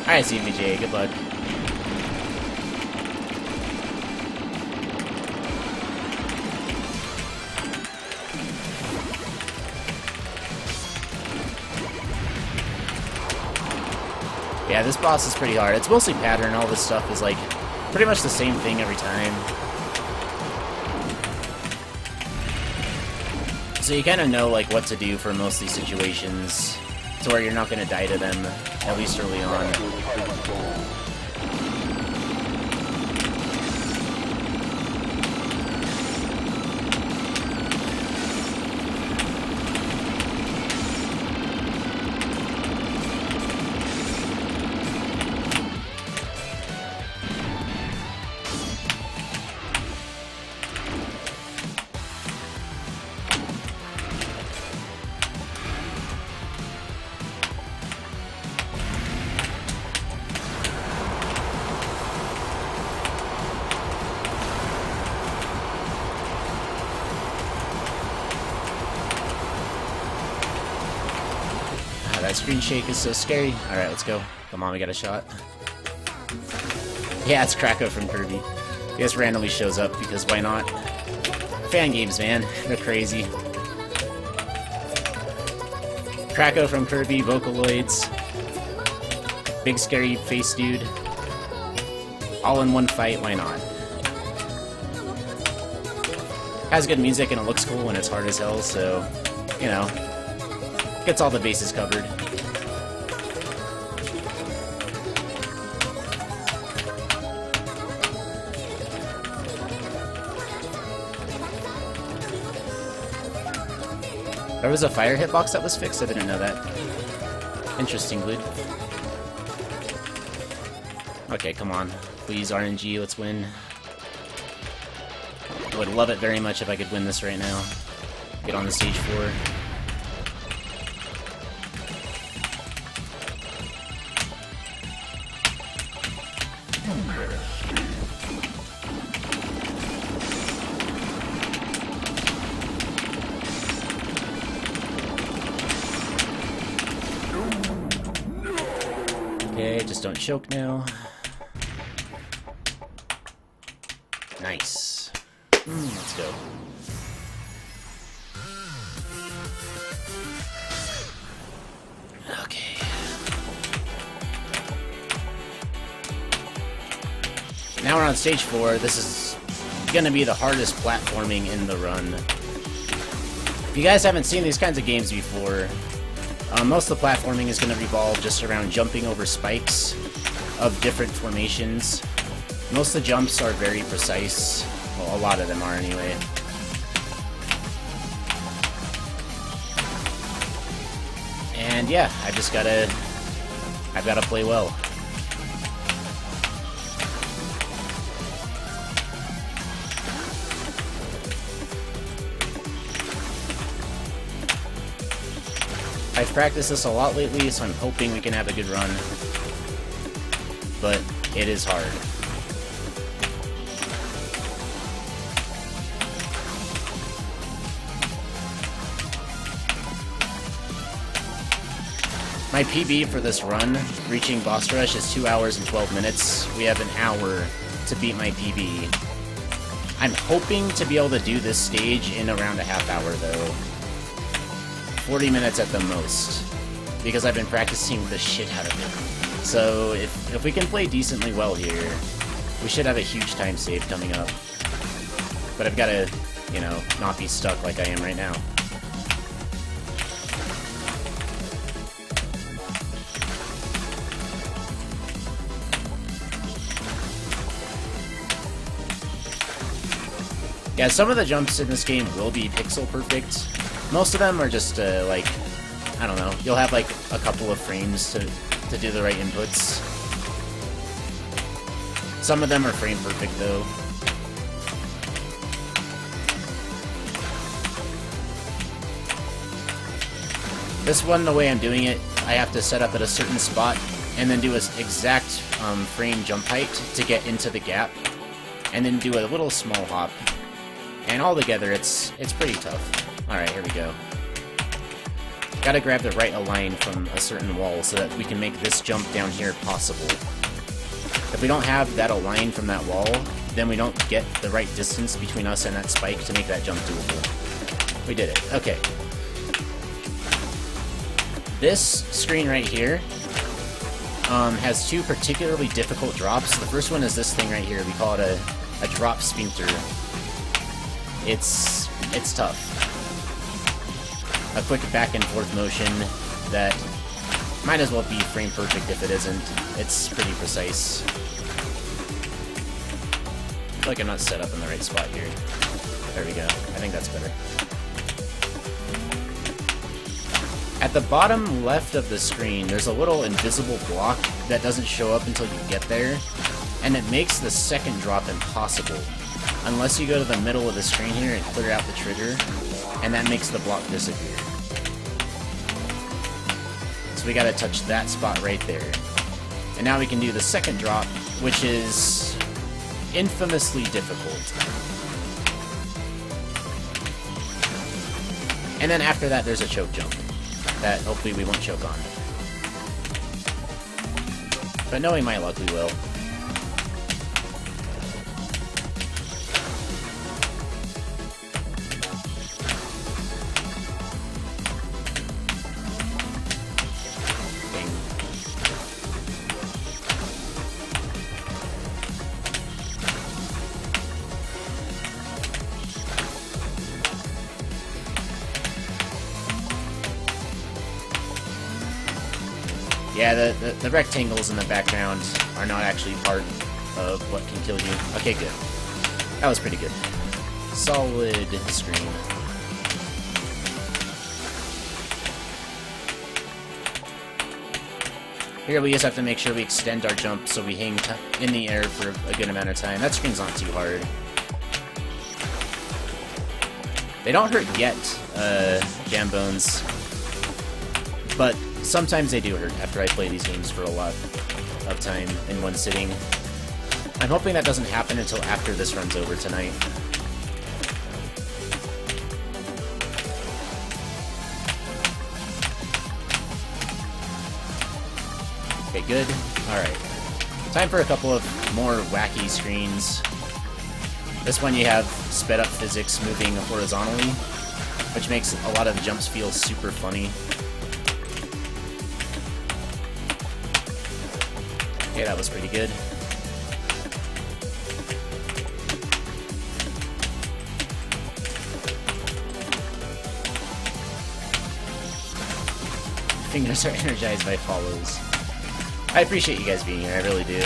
Alright, CVJ, good luck. Yeah, this boss is pretty hard. It's mostly pattern. All this stuff is like pretty much the same thing every time. So you kind of know like what to do for most of these situations to where you're not going to die to them, at least early on. That screen shake is so scary. Alright, let's go. Come on, we got a shot. Yeah, it's Krakow from Kirby. He just randomly shows up because why not? Fan games, man. They're crazy. Krakow from Kirby, Vocaloids. Big scary face dude. All in one fight, why not? Has good music and it looks cool and it's hard as hell, so, you know, gets all the bases covered. There was a fire hitbox that was fixed? I didn't know that. Interesting, Glute. Okay, come on. Please, RNG, let's win. I would love it very much if I could win this right now. Get on the stage 4. Okay, just don't choke now. Nice. Let's go. Okay. Now we're on stage 4. This is gonna be the hardest platforming in the run. If you guys haven't seen these kinds of games before, most of the platforming is going to revolve just around jumping over spikes of different formations. Most of the jumps are very precise. Well, a lot of them are anyway. And yeah, I've gotta play well. I've practiced this a lot lately, so I'm hoping we can have a good run. But it is hard. My PB for this run, reaching boss rush, is 2 hours and 12 minutes. We have an hour to beat my PB. I'm hoping to be able to do this stage in around a half hour, though. 40 minutes at the most, because I've been practicing the shit out of it. So if we can play decently well here, we should have a huge time save coming up. But I've got to, you know, not be stuck like I am right now. Yeah, some of the jumps in this game will be pixel perfect. Most of them are just, like, I don't know, you'll have, like, a couple of frames to do the right inputs. Some of them are frame perfect, though. This one, the way I'm doing it, I have to set up at a certain spot, and then do an exact frame jump height to get into the gap, and then do a little small hop. And all together, it's pretty tough. Alright, here we go. Gotta grab the right align from a certain wall so that we can make this jump down here possible. If we don't have that align from that wall, then we don't get the right distance between us and that spike to make that jump doable. We did it. Okay. This screen right here has two particularly difficult drops. The first one is this thing right here. We call it a drop sphincter. It's tough. A quick back and forth motion that might as well be frame perfect if it isn't. It's pretty precise. I feel like I'm not set up in the right spot here. There we go. I think that's better. At the bottom left of the screen, there's a little invisible block that doesn't show up until you get there, and it makes the second drop impossible. Unless you go to the middle of the screen here and clear out the trigger, and that makes the block disappear. So we gotta touch that spot right there. And now we can do the second drop, which is infamously difficult. And then after that, there's a choke jump that hopefully we won't choke on. But knowing my luck, we will. Yeah, the rectangles in the background are not actually part of what can kill you. Okay, good. That was pretty good. Solid screen. Here we just have to make sure we extend our jump so we hang in the air for a good amount of time. That screen's not too hard. They don't hurt yet, Jam Bones, but sometimes they do hurt after I play these games for a lot of time in one sitting. I'm hoping that doesn't happen until after this run's over tonight. Okay, good. Alright. Time for a couple of more wacky screens. This one you have sped up physics moving horizontally, which makes a lot of the jumps feel super funny. Okay, that was pretty good. Fingers are energized by follows. I appreciate you guys being here, I really do.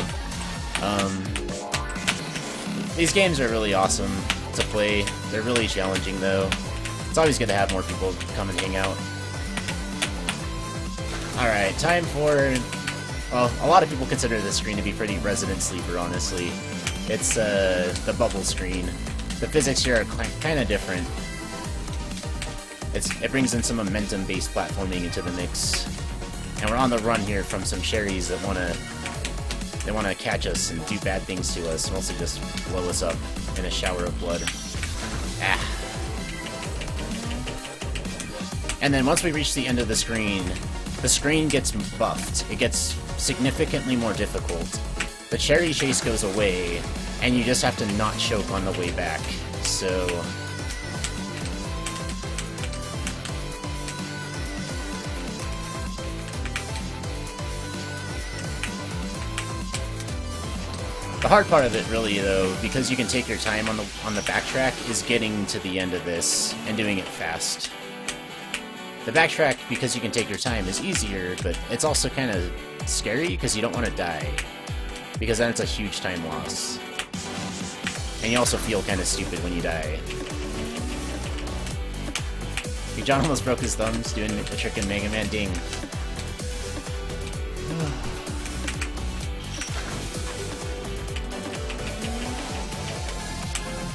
These games are really awesome to play. They're really challenging, though. It's always good to have more people come and hang out. Alright, time for... Well, a lot of people consider this screen to be pretty Resident Sleeper, honestly. It's the bubble screen. The physics here are kind of different. It brings in some momentum-based platforming into the mix. And we're on the run here from some cherries that want to catch us and do bad things to us, mostly just blow us up in a shower of blood. Ah. And then once we reach the end of the screen gets buffed. It gets significantly more difficult. The cherry chase goes away, and you just have to not choke on the way back. So... The hard part of it, really, though, because you can take your time on the backtrack, is getting to the end of this and doing it fast. The backtrack, because you can take your time, is easier, but it's also kind of scary because you don't want to die, because then it's a huge time loss. And you also feel kind of stupid when you die. John almost broke his thumbs doing the trick in Mega Man. Ding.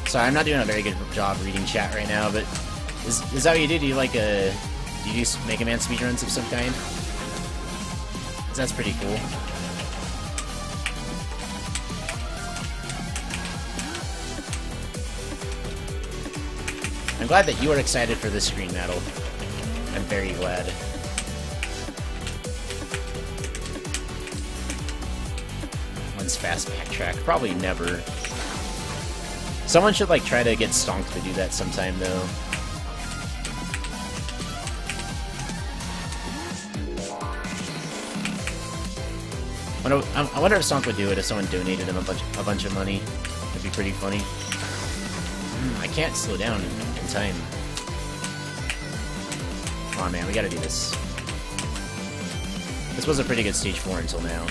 Sorry, I'm not doing a very good job reading chat right now, but is that what you do? Do you do Mega Man speedruns of some kind? 'Cause that's pretty cool. I'm glad that you are excited for this screen, Metal. I'm very glad. When's fast backtrack? Probably never. Someone should, like, try to get Stonk to do that sometime, though. I wonder if Stonk would do it if someone donated him a bunch of money. That'd be pretty funny. I can't slow down in time. Come on, man, we gotta do this. This was a pretty good stage 4 until now.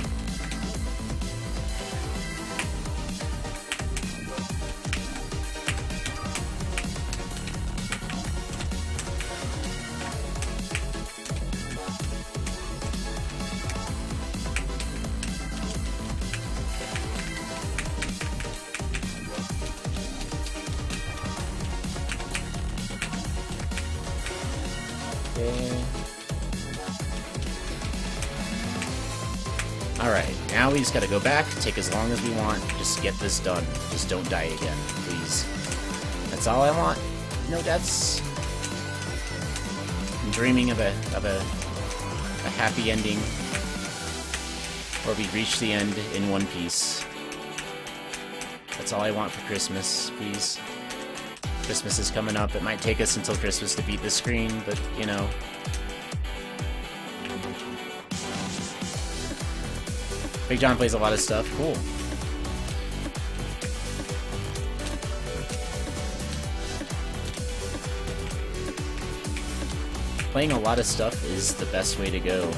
Alright, now we just gotta go back, take as long as we want, just get this done. Just don't die again, please. That's all I want. No deaths. I'm dreaming of a happy ending, where we reach the end in one piece. That's all I want for Christmas, please. Christmas is coming up. It might take us until Christmas to beat the screen, but, you know. Big John plays a lot of stuff. Cool. Playing a lot of stuff is the best way to go.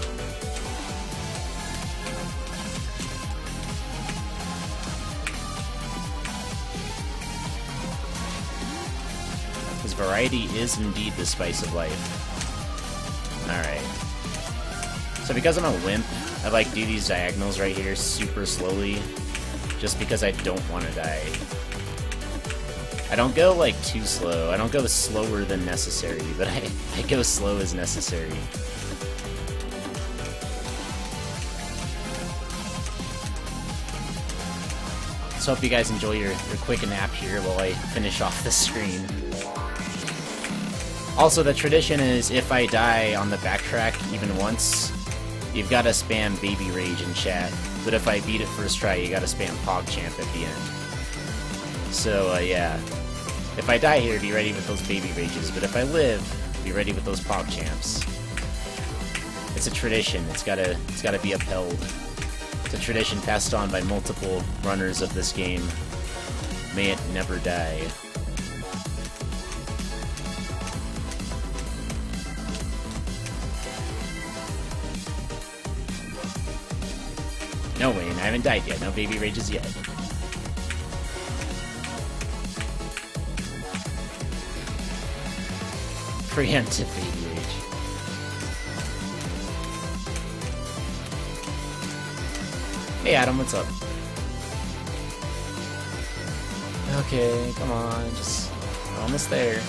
Because variety is indeed the spice of life. Alright. So because I'm a wimp, I like do these diagonals right here super slowly, just because I don't want to die. I don't go like too slow. I don't go slower than necessary, but I go slow as necessary. So hope you guys enjoy your quick nap here while I finish off the screen. Also, the tradition is if I die on the backtrack even once, you've got to spam Baby Rage in chat. But if I beat it first try, you got to spam PogChamp at the end. So, yeah. If I die here, be ready with those Baby Rages. But if I live, be ready with those PogChamps. It's a tradition. It's gotta be upheld. It's a tradition passed on by multiple runners of this game. May it never die. No, Wayne, I haven't died yet. No Baby Rages yet. Preemptive Baby Rage. Hey Adam, what's up? Okay, come on, just almost there.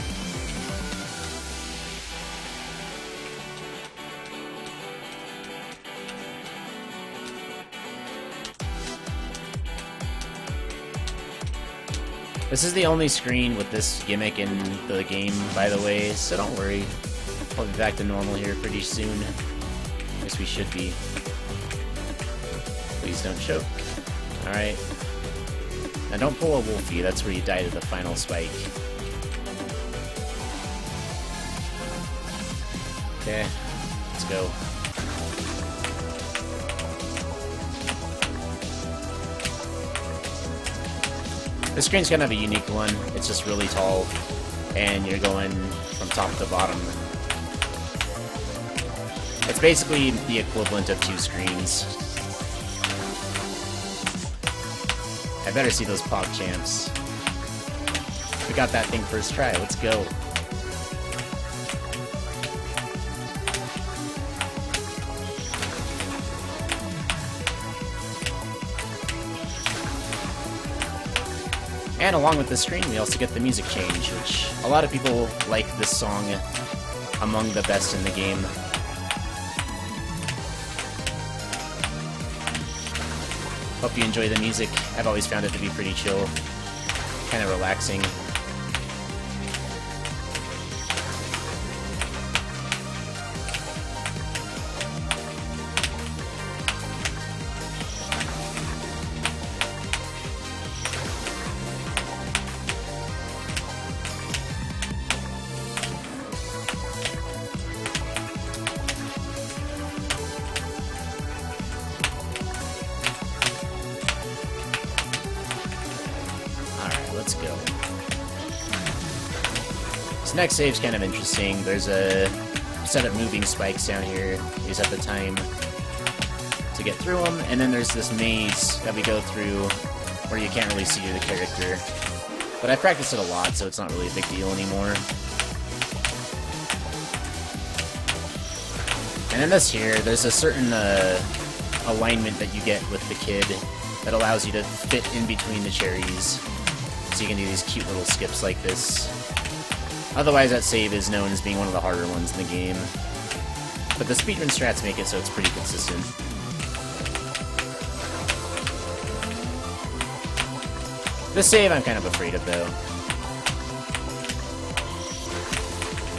This is the only screen with this gimmick in the game, by the way, so don't worry. We'll be back to normal here pretty soon. I guess we should be. Please don't choke. Alright. Now don't pull a Wolfie, that's where you die to the final spike. Okay, let's go. This screen's kind of a unique one. It's just really tall, and you're going from top to bottom. It's basically the equivalent of two screens. I better see those PogChamps. We got that thing first try, let's go. And along with the screen, we also get the music change, which a lot of people like this song among the best in the game. Hope you enjoy the music. I've always found it to be pretty chill, kind of relaxing. Let's go. This next save's kind of interesting. There's a set of moving spikes down here. You just have the time to get through them, and then there's this maze that we go through where you can't really see the character. But I practiced it a lot, so it's not really a big deal anymore. And in this here, there's a certain alignment that you get with the kid that allows you to fit in between the cherries. So you can do these cute little skips like this. Otherwise, that save is known as being one of the harder ones in the game. But the speedrun strats make it so it's pretty consistent. This save I'm kind of afraid of, though.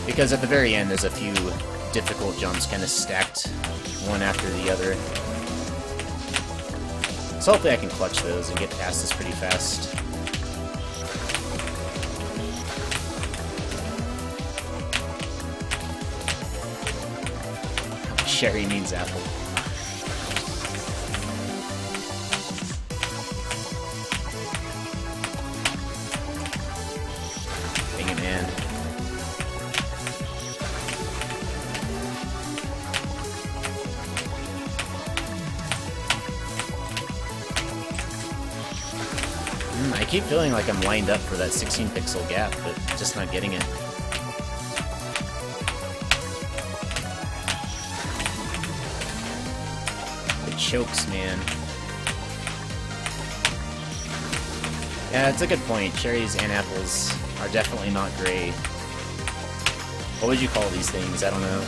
Because at the very end, there's a few difficult jumps kind of stacked one after the other. So hopefully I can clutch those and get past this pretty fast. Sherry means apple. Dang it, man. I keep feeling like I'm lined up for that 16 pixel gap, but just not getting it. chokes, man. Yeah, that's a good point. Cherries and apples are definitely not great. What would you call these things? I don't know.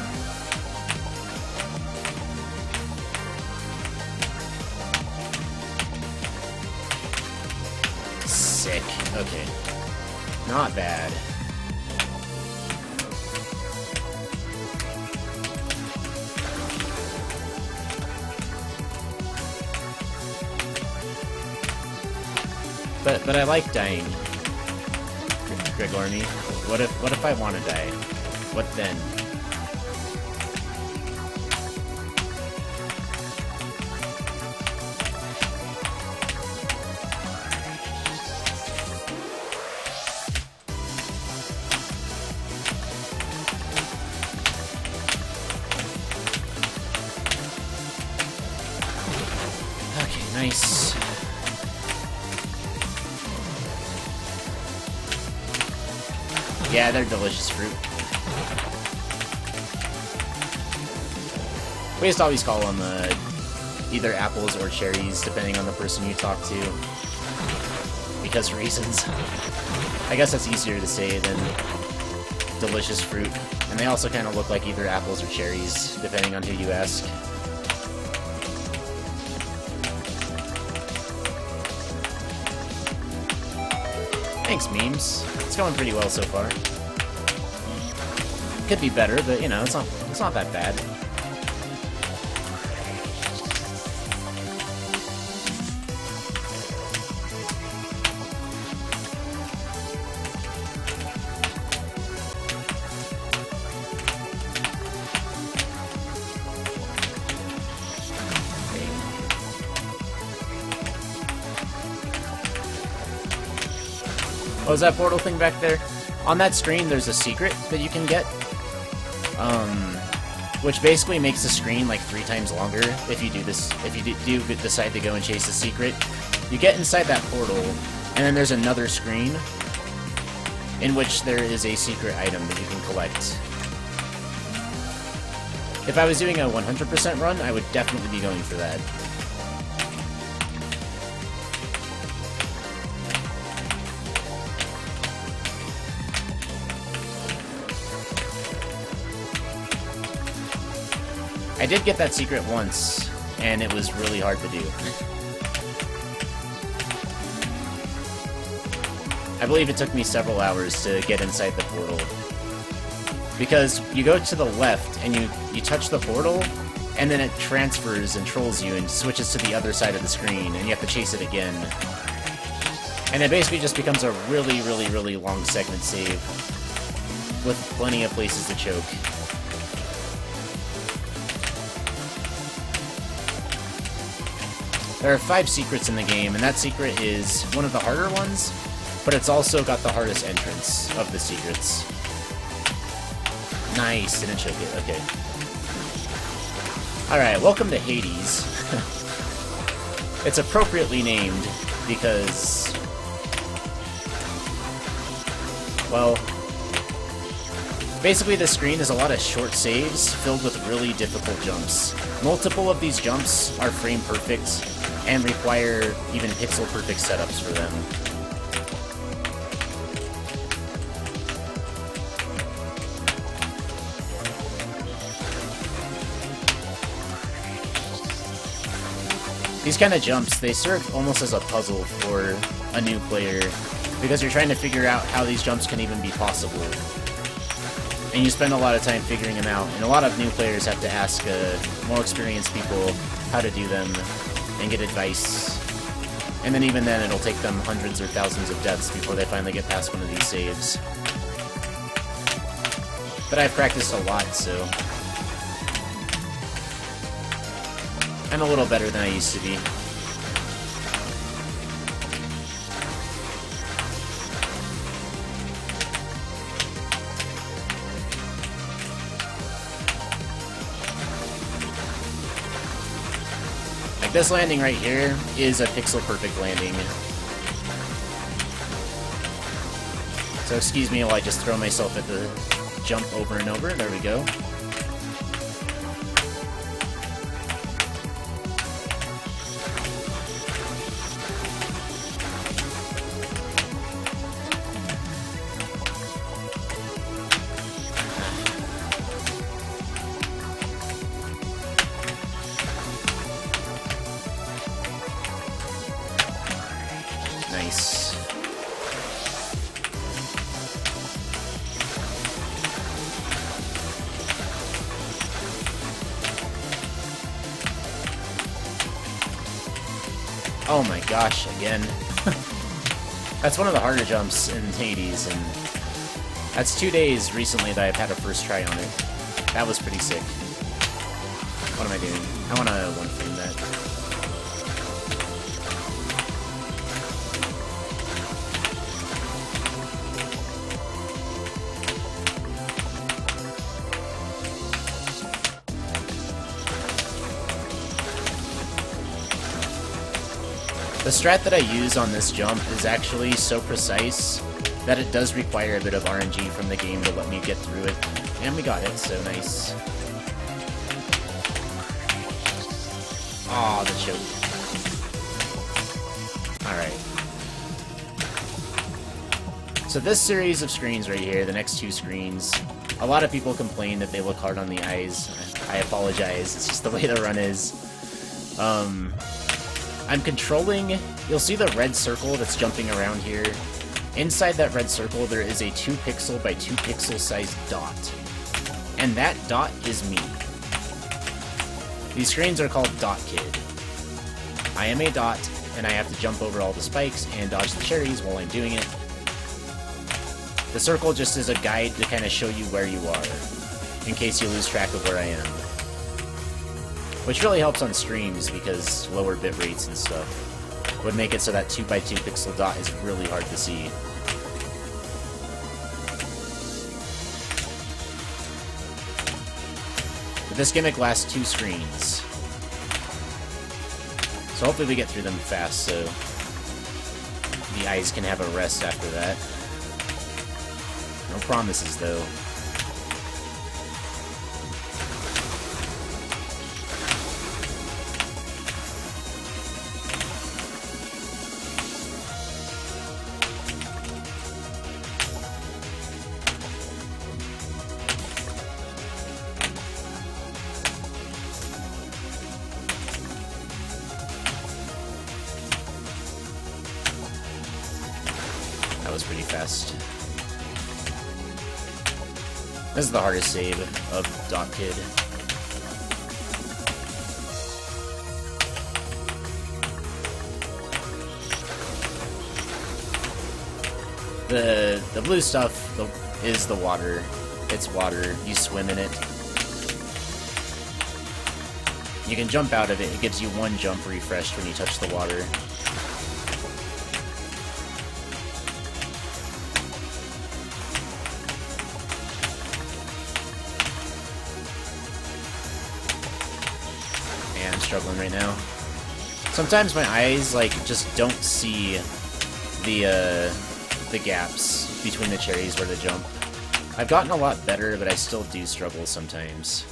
Sick. Okay. Not bad. But I like dying, Gregorny. What if I want to die? What then? Okay, nice. Yeah, they're delicious fruit. We just always call them either apples or cherries, depending on the person you talk to. Because reasons. I guess that's easier to say than delicious fruit. And they also kind of look like either apples or cherries, depending on who you ask. Thanks, memes. It's going pretty well so far. Could be better, but you know, it's not that bad. What was that portal thing back there? On that screen, there's a secret that you can get. Which basically makes the screen like 3 times longer if you do this. If you do decide to go and chase the secret, you get inside that portal, and then there's another screen in which there is a secret item that you can collect. If I was doing a 100% run, I would definitely be going for that. I did get that secret once, and it was really hard to do. I believe it took me several hours to get inside the portal. Because you go to the left, and you touch the portal, and then it transfers and trolls you and switches to the other side of the screen, and you have to chase it again. And it basically just becomes a really, really, really long segment save, with plenty of places to choke. There are 5 secrets in the game, and that secret is one of the harder ones, but it's also got the hardest entrance of the secrets. Nice, didn't choke it, okay. Alright, welcome to Hades. It's appropriately named because, well, basically the screen is a lot of short saves filled with really difficult jumps. Multiple of these jumps are frame perfect, and require even pixel-perfect setups for them. These kind of jumps, they serve almost as a puzzle for a new player, because you're trying to figure out how these jumps can even be possible. And you spend a lot of time figuring them out, and a lot of new players have to ask more experienced people how to do them, and get advice. And then even then, it'll take them hundreds or thousands of deaths before they finally get past one of these saves. But I've practiced a lot, so I'm a little better than I used to be. This landing right here is a pixel-perfect landing. So excuse me while I just throw myself at the jump over and over. There we go. Oh my gosh, again. That's one of the harder jumps in Hades, and that's 2 days recently that I've had a first try on it. That was pretty sick. What am I doing? I want to one-frame that. The strat that I use on this jump is actually so precise that it does require a bit of RNG from the game to let me get through it. And we got it, so nice. Aw, the choke. Alright. So this series of screens right here, the next 2 screens, a lot of people complain that they look hard on the eyes. I apologize, it's just the way the run is. I'm controlling... You'll see the red circle that's jumping around here. Inside that red circle, there is a 2 pixel by 2 pixel sized dot. And that dot is me. These screens are called Dot Kid. I am a dot, and I have to jump over all the spikes and dodge the cherries while I'm doing it. The circle just is a guide to kind of show you where you are, in case you lose track of where I am. Which really helps on streams, because lower bit rates and stuff would make it so that 2 by 2 pixel dot is really hard to see. But this gimmick lasts 2 screens. So hopefully we get through them fast, so the eyes can have a rest after that. No promises, though. That was pretty fast. This is the hardest save of Dot Kid. The blue stuff is the water. It's water. You swim in it. You can jump out of it. It gives you 1 jump refreshed when you touch the water. Man, I'm struggling right now. Sometimes my eyes, like, just don't see the gaps between the cherries where to jump. I've gotten a lot better, but I still do struggle sometimes.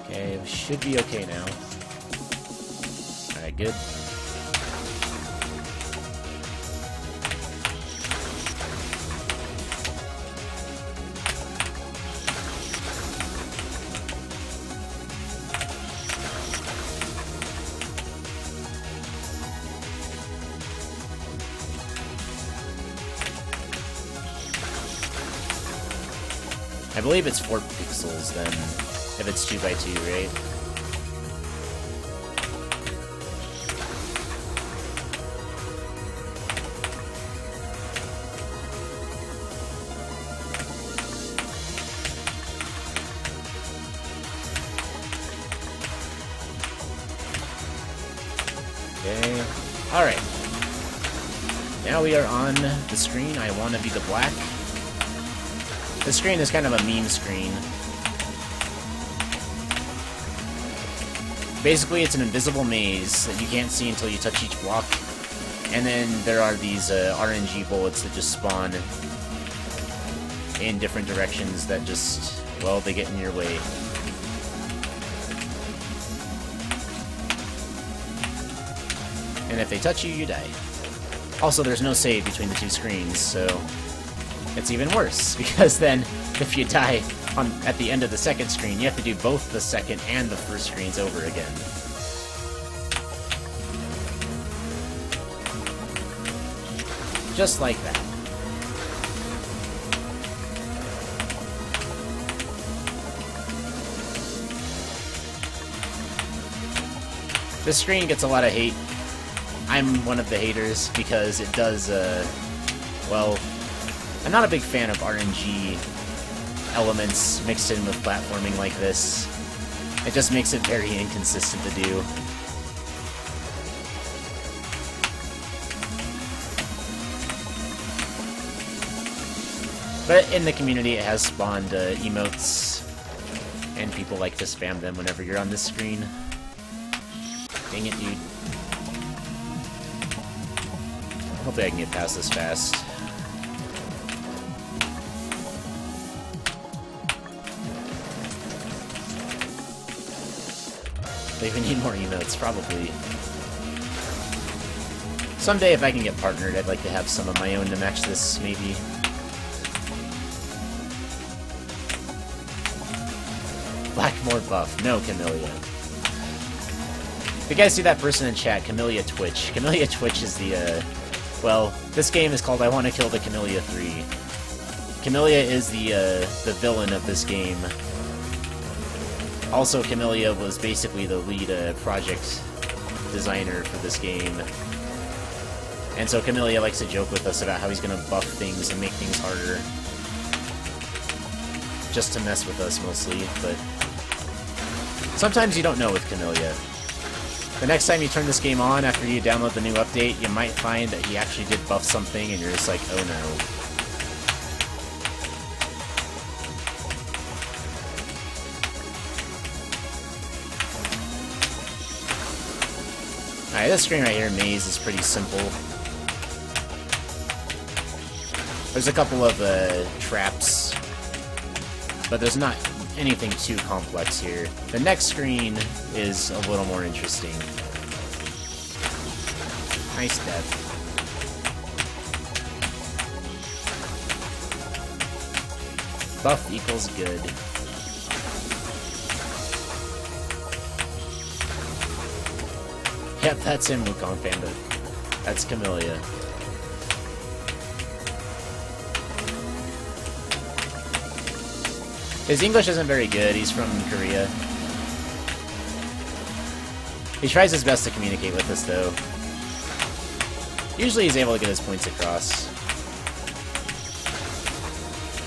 Okay, we should be okay now. Alright, good. I believe it's 4 pixels then, if it's 2 by 2, right? Okay, alright. Now we are on the screen. I want to be the black. This screen is kind of a meme screen. Basically, it's an invisible maze that you can't see until you touch each block. And then there are these RNG bullets that just spawn in different directions that just, well, they get in your way. And if they touch you, you die. Also, there's no save between the 2 screens, so it's even worse, because then, if you die at the end of the second screen, you have to do both the second and the first screens over again. Just like that. This screen gets a lot of hate. I'm one of the haters because it does, well, I'm not a big fan of RNG elements mixed in with platforming like this. It just makes it very inconsistent to do. But in the community, it has spawned emotes, and people like to spam them whenever you're on this screen. Dang it, dude. Hopefully I can get past this fast. They even need more emotes, probably. Someday, if I can get partnered, I'd like to have some of my own to match this, maybe. Blackmore buff. No, Kamilia. If you guys see that person in chat, Kamilia Twitch. Kamilia Twitch is the, well, this game is called I Want to Kill the Kamilia 3. Kamilia is the villain of this game. Also, Kamilia was basically the lead project designer for this game. And so Kamilia likes to joke with us about how he's going to buff things and make things harder. Just to mess with us, mostly, but sometimes you don't know with Kamilia. The next time you turn this game on after you download the new update, you might find that he actually did buff something and you're just like, oh no. Alright, this screen right here, Maze, is pretty simple. There's a couple of traps, but there's not anything too complex here. The next screen is a little more interesting. Nice death. Buff equals good. Yep, that's him, Wukong Panda. That's Kamilia. His English isn't very good, he's from Korea. He tries his best to communicate with us, though. Usually he's able to get his points across.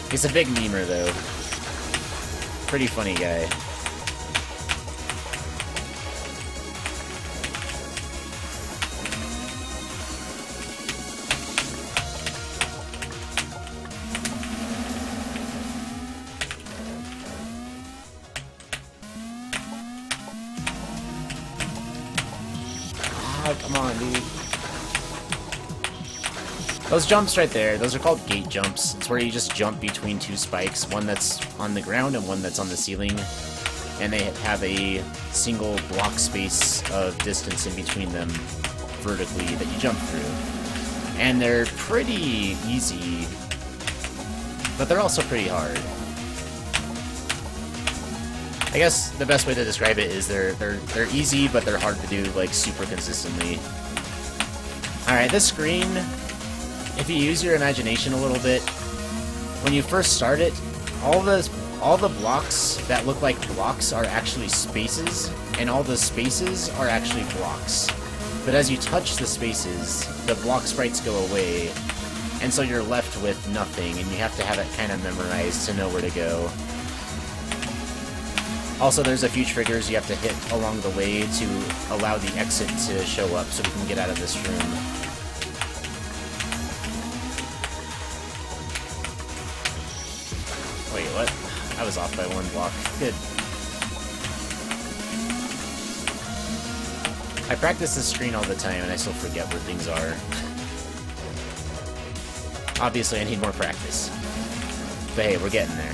He's a big memer, though. Pretty funny guy. Oh, come on, dude. Those jumps right there, those are called gate jumps. It's where you just jump between two spikes, one that's on the ground and one that's on the ceiling. And they have a single block space of distance in between them vertically that you jump through. And they're pretty easy, but they're also pretty hard. I guess the best way to describe it is they're easy, but they're hard to do, like, super consistently. Alright, this screen, if you use your imagination a little bit, when you first start it, all the blocks that look like blocks are actually spaces, and all the spaces are actually blocks. But as you touch the spaces, the block sprites go away, and so you're left with nothing, and you have to have it kind of memorized to know where to go. Also, there's a few triggers you have to hit along the way to allow the exit to show up so we can get out of this room. Wait, what? I was off by one block. Good. I practice this screen all the time and I still forget where things are. Obviously, I need more practice. But hey, we're getting there.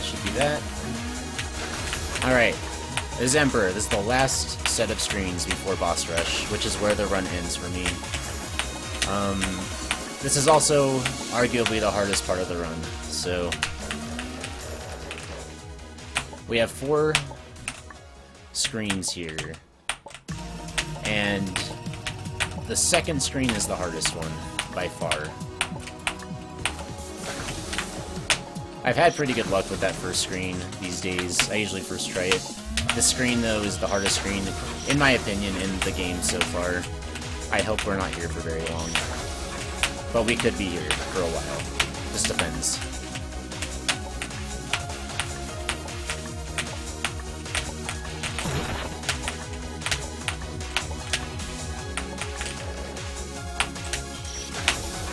should be that. Alright. This is Emperor. This is the last set of screens before boss rush, which is where the run ends for me. This is also arguably the hardest part of the run, so... We have 4 screens here, and the second screen is the hardest one, by far. I've had pretty good luck with that first screen these days. I usually first try it. This screen, though, is the hardest screen, in my opinion, in the game so far. I hope we're not here for very long. But we could be here for a while. Just depends.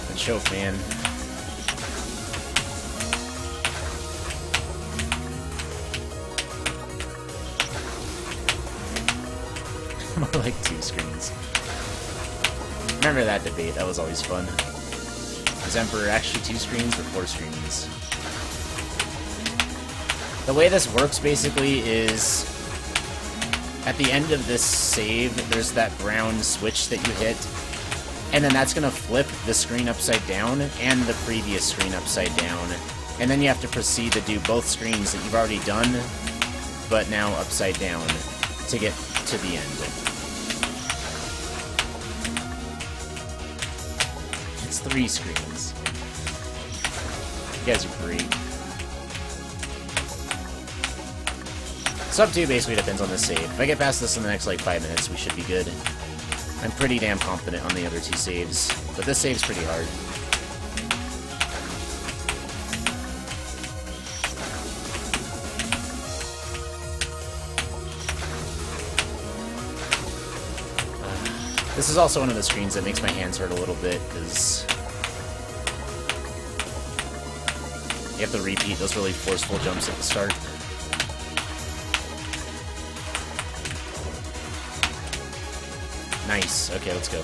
The choke, man. More like 2 screens. Remember that debate, that was always fun. Is Emperor actually 2 screens or 4 screens? The way this works basically is at the end of this save, there's that brown switch that you hit, and then that's gonna flip the screen upside down and the previous screen upside down. And then you have to proceed to do both screens that you've already done, but now upside down to get to the end. It's 3 screens. You guys are great. Sub 2 basically depends on the save. If I get past this in the next, like, 5 minutes, we should be good. I'm pretty damn confident on the other 2 saves, but this save's pretty hard. This is also one of the screens that makes my hands hurt a little bit, because you have to repeat those really forceful jumps at the start. Nice. Okay, let's go.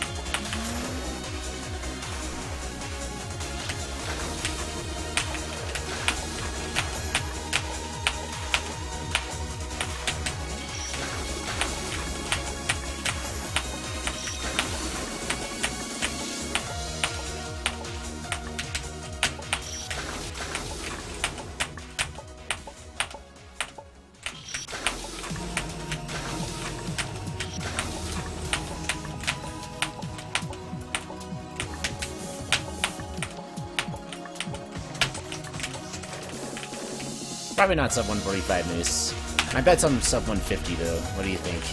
Probably not sub 145 moose. I bet some sub 150 though. What do you think?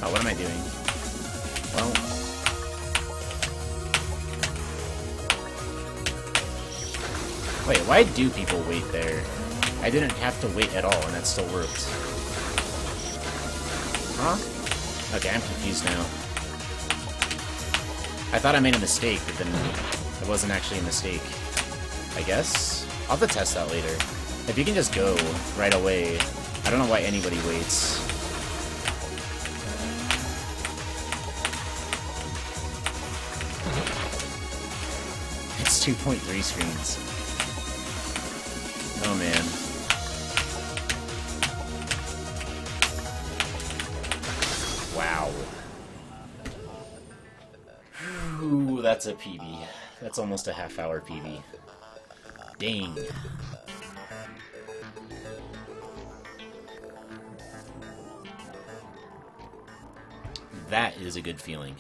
Oh, what am I doing? Well... Wait, why do people wait there? I didn't have to wait at all, and that still worked. Huh? Okay, I'm confused now. I thought I made a mistake, but then it wasn't actually a mistake. I guess? I'll have to test that later. If you can just go right away, I don't know why anybody waits. It's 2.3 screens. Oh man. Wow. Ooh, that's a PB. That's almost a half-hour PB. Dang. That is a good feeling.